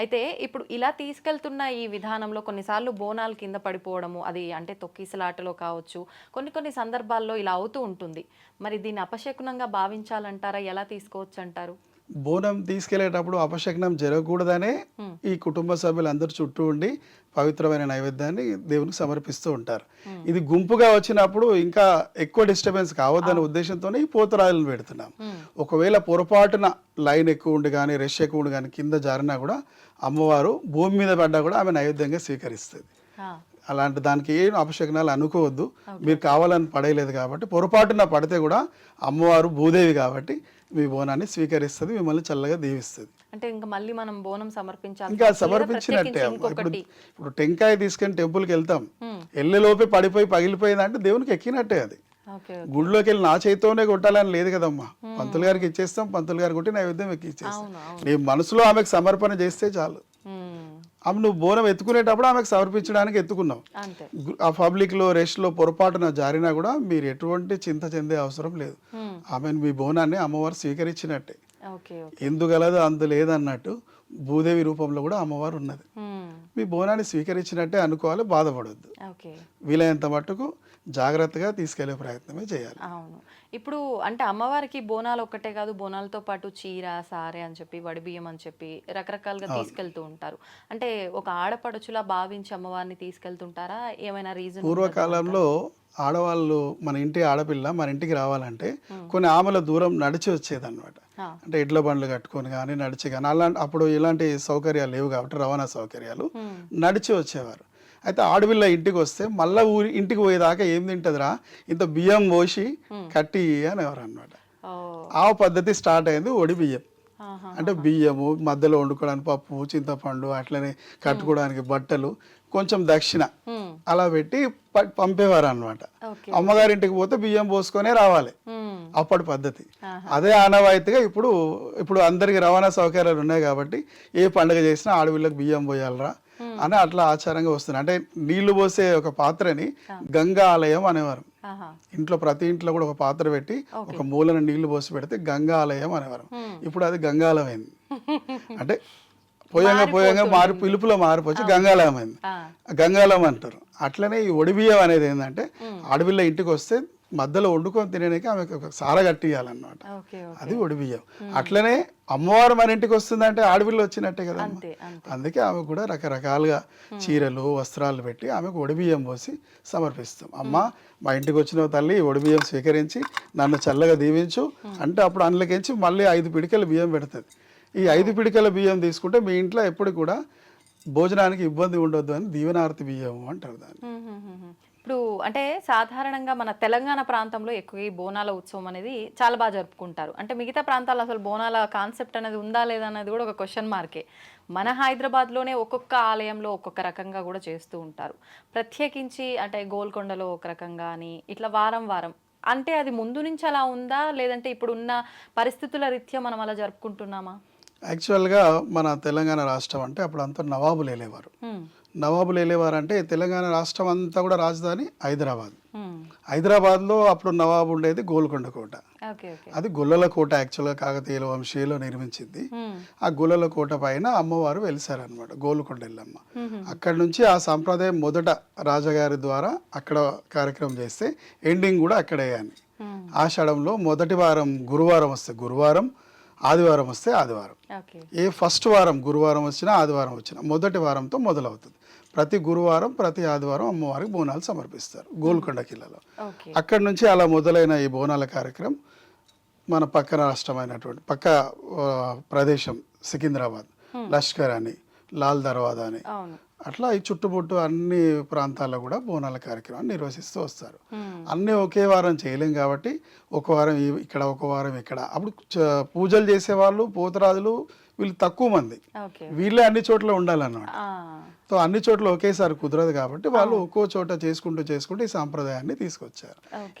అయితే ఇప్పుడు ఇలా తీసుకెళ్తున్న ఈ విధానంలో కొన్నిసార్లు బోనాలు కింద పడిపోవడము, అది అంటే తొక్కిసలాటలో కావచ్చు, కొన్ని సందర్భాల్లో ఇలా అవుతూ ఉంటుంది. మరి దీన్ని అపశకునంగా భావించాలంటారా? ఎలా తీసుకోవచ్చు అంటారు? బోనం తీసుకెళ్లేటప్పుడు అపశకనం జరగకూడదనే ఈ కుటుంబ సభ్యులందరూ చుట్టూ ఉండి పవిత్రమైన నైవేద్యాన్ని దేవునికి సమర్పిస్తూ ఉంటారు. ఇది గుంపుగా వచ్చినప్పుడు ఇంకా ఎక్కువ డిస్టర్బెన్స్ కావద్దనే ఉద్దేశంతోనే ఈ పోతురాజులను పెడుతున్నాం. ఒకవేళ పొరపాటున లైన్ ఎక్కువ ఉండి కానీ రష్ ఎక్కువ ఉండి కానీ కింద జారినా కూడా అమ్మవారు భూమి మీద పడ్డా కూడా ఆమె నైవేద్యంగా స్వీకరిస్తుంది. ఆ, అలాంటి దానికి ఏం అపశకునాలు అనుకోవద్దు. మీరు కావాలని పడేయలేదు కాబట్టి, పొరపాటున పడితే కూడా అమ్మవారు భూదేవి కాబట్టి మీ బోనాన్ని స్వీకరిస్తుంది, మిమ్మల్ని చల్లగా దీవిస్తుంది. అంటే ఇంకా మళ్ళీ మనం బోనం సమర్పించాలి ఇంకా సమర్పించినట్టే అమ్మ. ఇప్పుడు టెంకాయ తీసుకొని టెంపుల్కి వెళ్తాం, వెళ్ళేలోపే పడిపోయి పగిలిపోయిందంటే దేవునికి ఎక్కినట్టే అది. ఓకే. గుడిలోకి వెళ్ళి నా చేతితోనే కొట్టాలని లేదు కదమ్మా, పంతులు గారికి ఇచ్చేస్తాం, పంతులు గారు కొట్టి నైవేద్యం ఎక్కిచ్చేస్తాం. నీ మనసులో ఆమెకు సమర్పణ చేస్తే చాలు. ఆమె నువ్వు బోనం ఎత్తుకునేటప్పుడు ఆమెకు సమర్పించడానికి ఎత్తుకున్నావు. అంతే. ఆ పబ్లిక్లో రెస్ట్లో పొరపాటున జారినా కూడా మీరు ఎటువంటి చింత చెందే అవసరం లేదు. ఆమెను మీ బోనాన్ని అమ్మవారు స్వీకరించినట్టే. ఓకే. ఎందుగలదు అందు లేదన్నట్టు భూదేవి రూపంలో కూడా అమ్మవారు ఉన్నది. మీ బోనాన్ని స్వీకరించినట్టే అనుకోవాలి, బాధపడొద్దు. ఓకే. వీలైనంత మట్టుకు జాగ్రత్తగా తీసుకెళ్లే ప్రయత్నమే చేయాలి. అవును. ఇప్పుడు అంటే అమ్మవారికి బోనాలు ఒక్కటే కాదు, బోనాలతో పాటు చీర, సారె అని చెప్పి, వడిబియ్యం అని చెప్పి రకరకాలుగా తీసుకెళ్తూ ఉంటారు. అంటే ఒక ఆడపడుచులా భావించి అమ్మవారిని తీసుకెళ్తుంటారా? ఏమైనా రీజన్? పూర్వకాలంలో ఆడవాళ్ళు మన ఇంటి ఆడపిల్ల మన ఇంటికి రావాలంటే కొన్ని ఆమెల దూరం నడిచి వచ్చేదన్నమాట. అంటే ఎడ్ల బండ్లు కట్టుకొని కానీ నడిచి కానీ, అలాంటి అప్పుడు ఇలాంటి సౌకర్యాలు లేవు కాబట్టి రవాణా సౌకర్యాలు, నడిచి వచ్చేవారు. అయితే ఆడపిల్ల ఇంటికి వస్తే మళ్ళీ ఇంటికి పోయేదాకా ఏం తింటుందిరా, ఇంత బియ్యం పోసి కట్టి అనేవారు అనమాట. ఆ పద్ధతి స్టార్ట్ అయింది ఒడి బియ్యం. అంటే బియ్యము మధ్యలో వండుకోవడానికి పప్పు, చింతపండు, అట్లనే కట్టుకోవడానికి బట్టలు, కొంచెం దక్షిణ అలా పెట్టి పంపేవారు అనమాట. అమ్మగారింటికి పోతే బియ్యం పోసుకొనే రావాలి, అప్పటి పద్ధతి. అదే ఆనవాయితీగా ఇప్పుడు అందరికి రవాణా సౌకర్యాలు ఉన్నాయి కాబట్టి ఏ పండుగ చేసినా ఆడపిల్లకు బియ్యం పోయాలరా అని అట్లా ఆచారంగా వస్తుంది. అంటే నీళ్లు పోసే ఒక పాత్రని గంగా ఆలయం అనేవారు. ఇంట్లో ప్రతి ఇంట్లో కూడా ఒక పాత్ర పెట్టి ఒక మూలన నీళ్లు పోసి పెడితే గంగా ఆలయం అనేవారు. ఇప్పుడు అది గంగాలయం అయింది. అంటే పోయంగా పిలుపులో మారిపోయి గంగాలయం అయింది. గంగాలయం అంటారు. అట్లనే ఈ ఒడిబియ్యం అనేది ఏంటంటే ఆడపిల్ల ఇంటికి వస్తే మధ్యలో వండుకొని తినడానికి ఆమెకు ఒక సార కట్టియాలన్నమాట. అది ఒడిబియ్యం. అట్లనే అమ్మవారు మన ఇంటికి వస్తుందంటే ఆడపిల్ల వచ్చినట్టే కదా. అందుకే ఆమె కూడా రకరకాలుగా చీరలు, వస్త్రాలు పెట్టి ఆమెకు ఒడిబియ్యం పోసి సమర్పిస్తాం. అమ్మ మా ఇంటికి వచ్చిన తల్లి ఒడిబియ్యం స్వీకరించి నన్ను చల్లగా దీవించు అంటే అప్పుడు అందులోకించి మళ్ళీ 5 పిడికల బియ్యం పెడుతుంది. ఈ 5 పిడికల బియ్యం తీసుకుంటే మీ ఇంట్లో ఎప్పుడు కూడా భోజనానికి ఇబ్బంది ఉండొద్దు అని దీవెనార్తి బియ్యం అంటారు దాన్ని. ఇప్పుడు అంటే సాధారణంగా మన తెలంగాణ ప్రాంతంలో ఎక్కువ ఈ బోనాల ఉత్సవం అనేది చాలా బాగా జరుపుకుంటారు. అంటే మిగతా ప్రాంతాల్లో అసలు బోనాల కాన్సెప్ట్ అనేది ఉందా లేదా అనేది కూడా ఒక క్వశ్చన్ మార్కే. మన హైదరాబాద్లోనే ఒక్కొక్క ఆలయంలో ఒక్కొక్క రకంగా కూడా చేస్తూ ఉంటారు. ప్రత్యేకించి అంటే గోల్కొండలో ఒక రకంగా అని ఇట్లా వారం వారం, అంటే అది ముందు నుంచి అలా ఉందా లేదంటే ఇప్పుడున్న పరిస్థితుల రీత్యా మనం అలా జరుపుకుంటున్నామా? యాక్చువల్గా మన తెలంగాణ రాష్ట్రం అంటే అప్పుడు అంతా నవాబులు వెళ్ళేవారు. నవాబులు వెళ్ళేవారు అంటే తెలంగాణ రాష్ట్రం అంతా కూడా రాజధాని హైదరాబాద్. హైదరాబాద్లో అప్పుడు నవాబు ఉండేది గోల్కొండ కోట. అది గొల్లల కోట. యాక్చువల్గా కాకతీయుల వంశీయులు నిర్మించింది. ఆ గొల్లల కోట పైన అమ్మవారు వెలిసారనమాట, గోల్కొండ ఎల్లమ్మ. అక్కడ నుంచి ఆ సంప్రదాయం మొదట రాజగారి ద్వారా అక్కడ కార్యక్రమం చేస్తే ఎండింగ్ కూడా అక్కడే అని. ఆషాఢంలో మొదటి వారం గురువారం వస్తే గురువారం, ఆదివారం వస్తే ఆదివారం. ఏ ఫస్ట్ వారం గురువారం వచ్చినా ఆదివారం వచ్చినా మొదటి వారంతో మొదలవుతుంది. ప్రతి గురువారం ప్రతి ఆదివారం అమ్మవారికి బోనాలు సమర్పిస్తారు గోల్కొండ కిల్లలో. అక్కడి నుంచి అలా మొదలైన ఈ బోనాల కార్యక్రమం మన పక్కన రాష్ట్రమైనటువంటి పక్క ప్రదేశం సికింద్రాబాద్, లష్కర్ అని, లాల్ దర్వాజా అని, అట్లా ఈ చుట్టుముట్టు అన్ని ప్రాంతాల్లో కూడా బోనాల కార్యక్రమాన్ని నిర్వహిస్తూ వస్తారు. అన్నీ ఒకే వారం చేయలేం కాబట్టి ఒక వారం ఇక్కడ, ఒక వారం ఇక్కడ. అప్పుడు పూజలు చేసేవాళ్ళు, పోతరాజులు వీళ్ళు తక్కువ మంది, వీళ్ళే అన్ని చోట్ల ఉండాలన్నమాట. సో అన్ని చోట్ల ఒకేసారి కుదరదు కాబట్టి వాళ్ళు ఒక్కో చోట చేసుకుంటూ ఈ సాంప్రదాయాన్ని తీసుకొచ్చారు.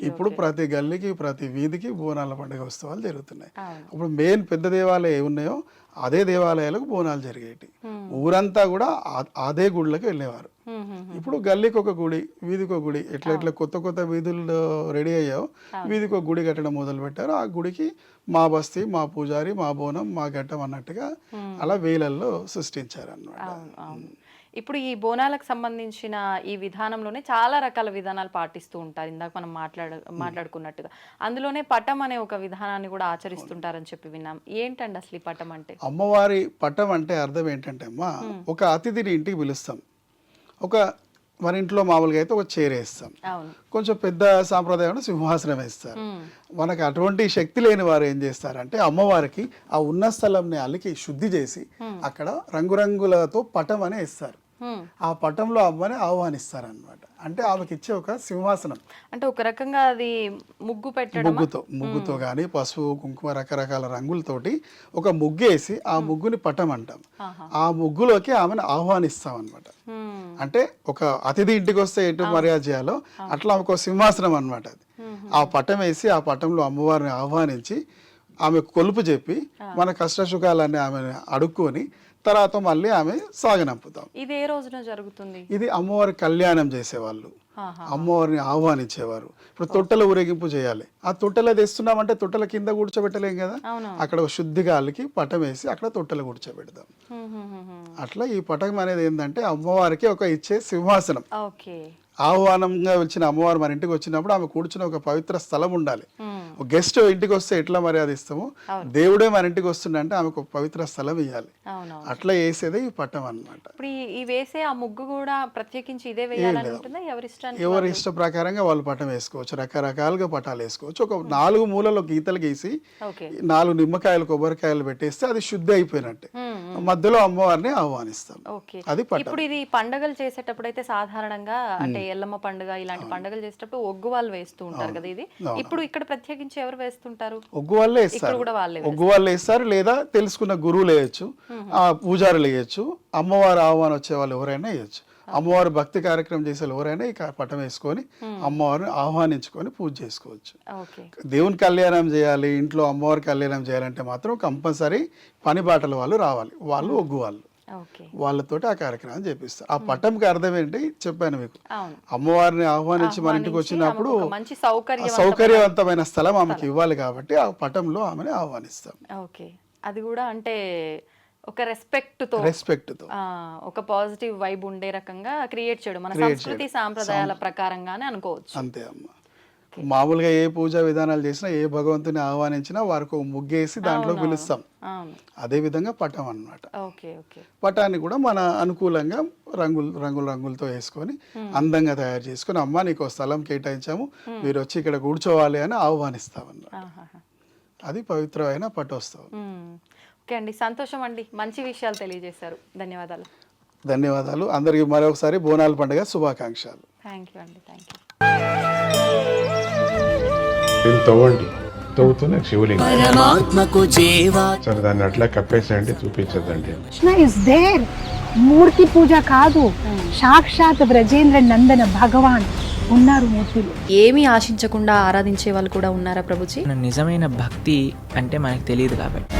ఇప్పుడు ప్రతి గల్లీకి, ప్రతి వీధికి బోనాల పండుగ ఉత్సవాలు జరుగుతున్నాయి. అప్పుడు మెయిన్ పెద్ద దేవాలయం ఏ ఉన్నాయో అదే దేవాలయాలకు బోనాలు జరిగేటి. ఊరంతా కూడా అదే గుళ్ళకి వెళ్ళేవారు. ఇప్పుడు గల్లీకి ఒక గుడి, వీధికి ఒక గుడి, ఎట్లా కొత్త వీధులు రెడీ అయ్యాయో వీధికి ఒక గుడి కట్టడం మొదలు పెట్టారు. ఆ గుడికి మా బస్తీ, మా పూజారి, మా బోనం, మా ఘట్టం అన్నట్టుగా అలా వేలల్లో సృష్టించారు అన్నమాట. ఇప్పుడు ఈ బోనాలకు సంబంధించిన ఈ విధానంలోనే చాలా రకాల విధానాలు పాటిస్తూ ఉంటారు. ఇందాక మనం మాట్లాడుకున్నట్టుగా అందులోనే పటం అనే ఒక విధానాన్ని కూడా ఆచరిస్తుంటారని చెప్పి విన్నాం. ఏంటండి అసలు ఈ పటం అంటే? అమ్మవారి పటం అంటే అర్థం ఏంటంటే అమ్మా, ఒక అతిథిని ఇంటికి పిలుస్తాం. మన ఇంట్లో మామూలుగా అయితే ఒక చైర్ వేస్తాం, కొంచెం పెద్ద సాంప్రదాయం సింహాసనం వేస్తారు. మనకు అటువంటి శక్తి లేని వారు ఏం చేస్తారంటే అమ్మవారికి ఆ ఉన్న స్థలంని అలికి శుద్ధి చేసి అక్కడ రంగురంగులతో పటం అని వేస్తారు. ఆ పటంలో అమ్మని ఆహ్వానిస్తారనమాట. అంటే ఆమెకి ఇచ్చే ఒక సింహాసనం, అంటే ఒక రకంగా అది ముగ్గు పెట్టడం, ముగ్గుతో కానీ పసుపు కుంకుమ రకరకాల రంగులతోటి ఒక ముగ్గేసి ఆ ముగ్గుని పటం అంటాం. ఆ ముగ్గులోకి ఆమెను ఆహ్వానిస్తాం అనమాట. అంటే ఒక అతిథి ఇంటికి వస్తే ఎటు మర్యాద చేయాలో అట్లా ఒక సింహాసనం అనమాట అది. ఆ పటం వేసి ఆ పటంలో అమ్మవారిని ఆహ్వానించి ఆమె కొలుపు చెప్పి మన కష్ట సుఖాలన్నీ ఆమెను అడుక్కొని తర్వాత మళ్ళీ ఆమె సాగనంపుతాం. ఇది ఏ రోజున జరుగుతుంది? ఇది అమ్మవారి కళ్యాణం చేసేవాళ్ళు, అమ్మవారిని ఆహ్వానించేవారు. ఇప్పుడు తొట్టెల ఊరేగింపు చేయాలి, ఆ తొట్టెల తెస్తున్నామంటే తొట్టెల కింద కూర్చోబెట్టలేం కదా, అక్కడ శుద్ధి గాలికి పటం వేసి అక్కడ తొట్టెలు కూర్చోబెడతాం. అట్లా ఈ పటం అనేది ఏంటంటే అమ్మవారికి ఒక ఇచ్చే సింహాసనం. ఆహ్వానంగా వచ్చిన అమ్మవారు మన ఇంటికి వచ్చినప్పుడు ఆమె కూర్చుని ఒక పవిత్ర స్థలం ఉండాలి. ఒక గెస్ట్ ఇంటికి వస్తే ఎట్లా మర్యాద ఇస్తామో దేవుడే మన ఇంటికి వస్తుండే ఆమెకు ఒక పవిత్ర స్థలం ఇవ్వాలి. అట్లా వేసేదే ఈ పట్టం అన్నమాట. ఇప్పుడు ఈ వేసే ఆ ముగ్గు కూడా ప్రత్యేకించి ఇదే వేయాలని ఉంటుందా? ఎవరి ఇష్ట ప్రకారంగా వాళ్ళు పటం వేసుకోవచ్చు, రకరకాలుగా పటాలు వేసుకోవచ్చు. ఒక 4 మూలలో గీతలు గీసి 4 నిమ్మకాయలు కొబ్బరికాయలు పెట్టేస్తే అది శుద్ధి అయిపోయినట్టే. మధ్యలో అమ్మవారిని ఆహ్వానిస్తాం. అది పటం. ఇప్పుడు ఇది పండుగలు చేసేటప్పుడు అయితే సాధారణంగా అంటే ఎల్లమ్మ పండుగ ఇలాంటి పండుగలు చేసేటప్పుడు ఒగ్గు వాళ్ళు వేస్తూ ఉంటారు కదా, ఇది ఇప్పుడు ఇక్కడ ప్రత్యేకించి ఎవరు వేస్తుంటారు? ఒగ్గు వాళ్ళే వేస్తారు. ఒగ్గు వాళ్ళే వేస్తారు, లేదా తెలుసుకున్న గురువులు వేయచ్చు, ఆ పూజారులు వేయచ్చు, అమ్మవారు ఆహ్వానం వచ్చే వాళ్ళు ఎవరైనా వేయచ్చు. అమ్మవారు భక్తి కార్యక్రమం చేసే ఎవరైనా ఈ పటం వేసుకొని అమ్మవారిని ఆహ్వానించుకొని పూజ చేసుకోవచ్చు. దేవుని కళ్యాణం చేయాలి, ఇంట్లో అమ్మవారి కళ్యాణం చేయాలంటే మాత్రం కంపల్సరీ పని బాటల వాళ్ళు రావాలి, వాళ్ళు ఒగ్గు వాళ్ళు, వాళ్ళతోటి ఆ కార్యక్రమం చేపిస్తారు. ఆ పటంకి అర్థం ఏంటి చెప్పాను మీకు, అమ్మవారిని ఆహ్వానించి మన ఇంటికి వచ్చినప్పుడు సౌకర్యవంతమైన స్థలం ఆమెకి ఇవ్వాలి కాబట్టి ఆ పటంలో ఆమెని ఆహ్వానిస్తాం. అది కూడా అంటే ఒక రెస్పెక్ట్ తో ఒక పాజిటివ్ వైబ్ ఉండే రకంగా క్రియేట్ చేయడం మన సంస్కృతి సాంప్రదాయాల ప్రకారంగానే అనుకోవచ్చు. అంతే అమ్మ. మామూలుగా ఏ పూజా విధానాలు చేసినా ఏ భగవంతుని ఆహ్వానించినా వారికి ఒక ముగ్గేసి దాంట్లో పిలుస్తాం. అదే విధంగా పటం అన్నమాట. పటాన్ని కూడా మన అనుకూలంగా రంగులతో వేసుకొని అందంగా తయారు చేసుకొని అమ్మ నీకు స్థలం కేటాయించాము, మీరు వచ్చి ఇక్కడ కూర్చోవాలి అని ఆహ్వానిస్తాం అన్నమాట. అది పవిత్రమైన పటోత్సవం. ఓకే అండి, సంతోషం అండి, మంచి విషయాలు తెలియజేశారు. ధన్యవాదాలు. ధన్యవాదాలు. అందరికీ మరొకసారి బోనాల పండుగ శుభాకాంక్షలు. థ్యాంక్ యూ అండి, థ్యాంక్ యూ. తవ్వండి, తవ్వుతూనే శివలింగం సరే దాన్ని అట్లా కప్పేసేయండి, చూపించదండి. కృష్ణ ఇస్ దేర్, మూర్తి పూజ కాదు, సాక్షాత్ బ్రజేంద్ర నందన భగవాన్ ఉన్నారు మూర్తిలో. ఏమీ ఆశించకుండా ఆరాధించే వాళ్ళు కూడా ఉన్నారా ప్రభుజీ? నిజమైన భక్తి అంటే మనకు తెలియదు కాబట్టి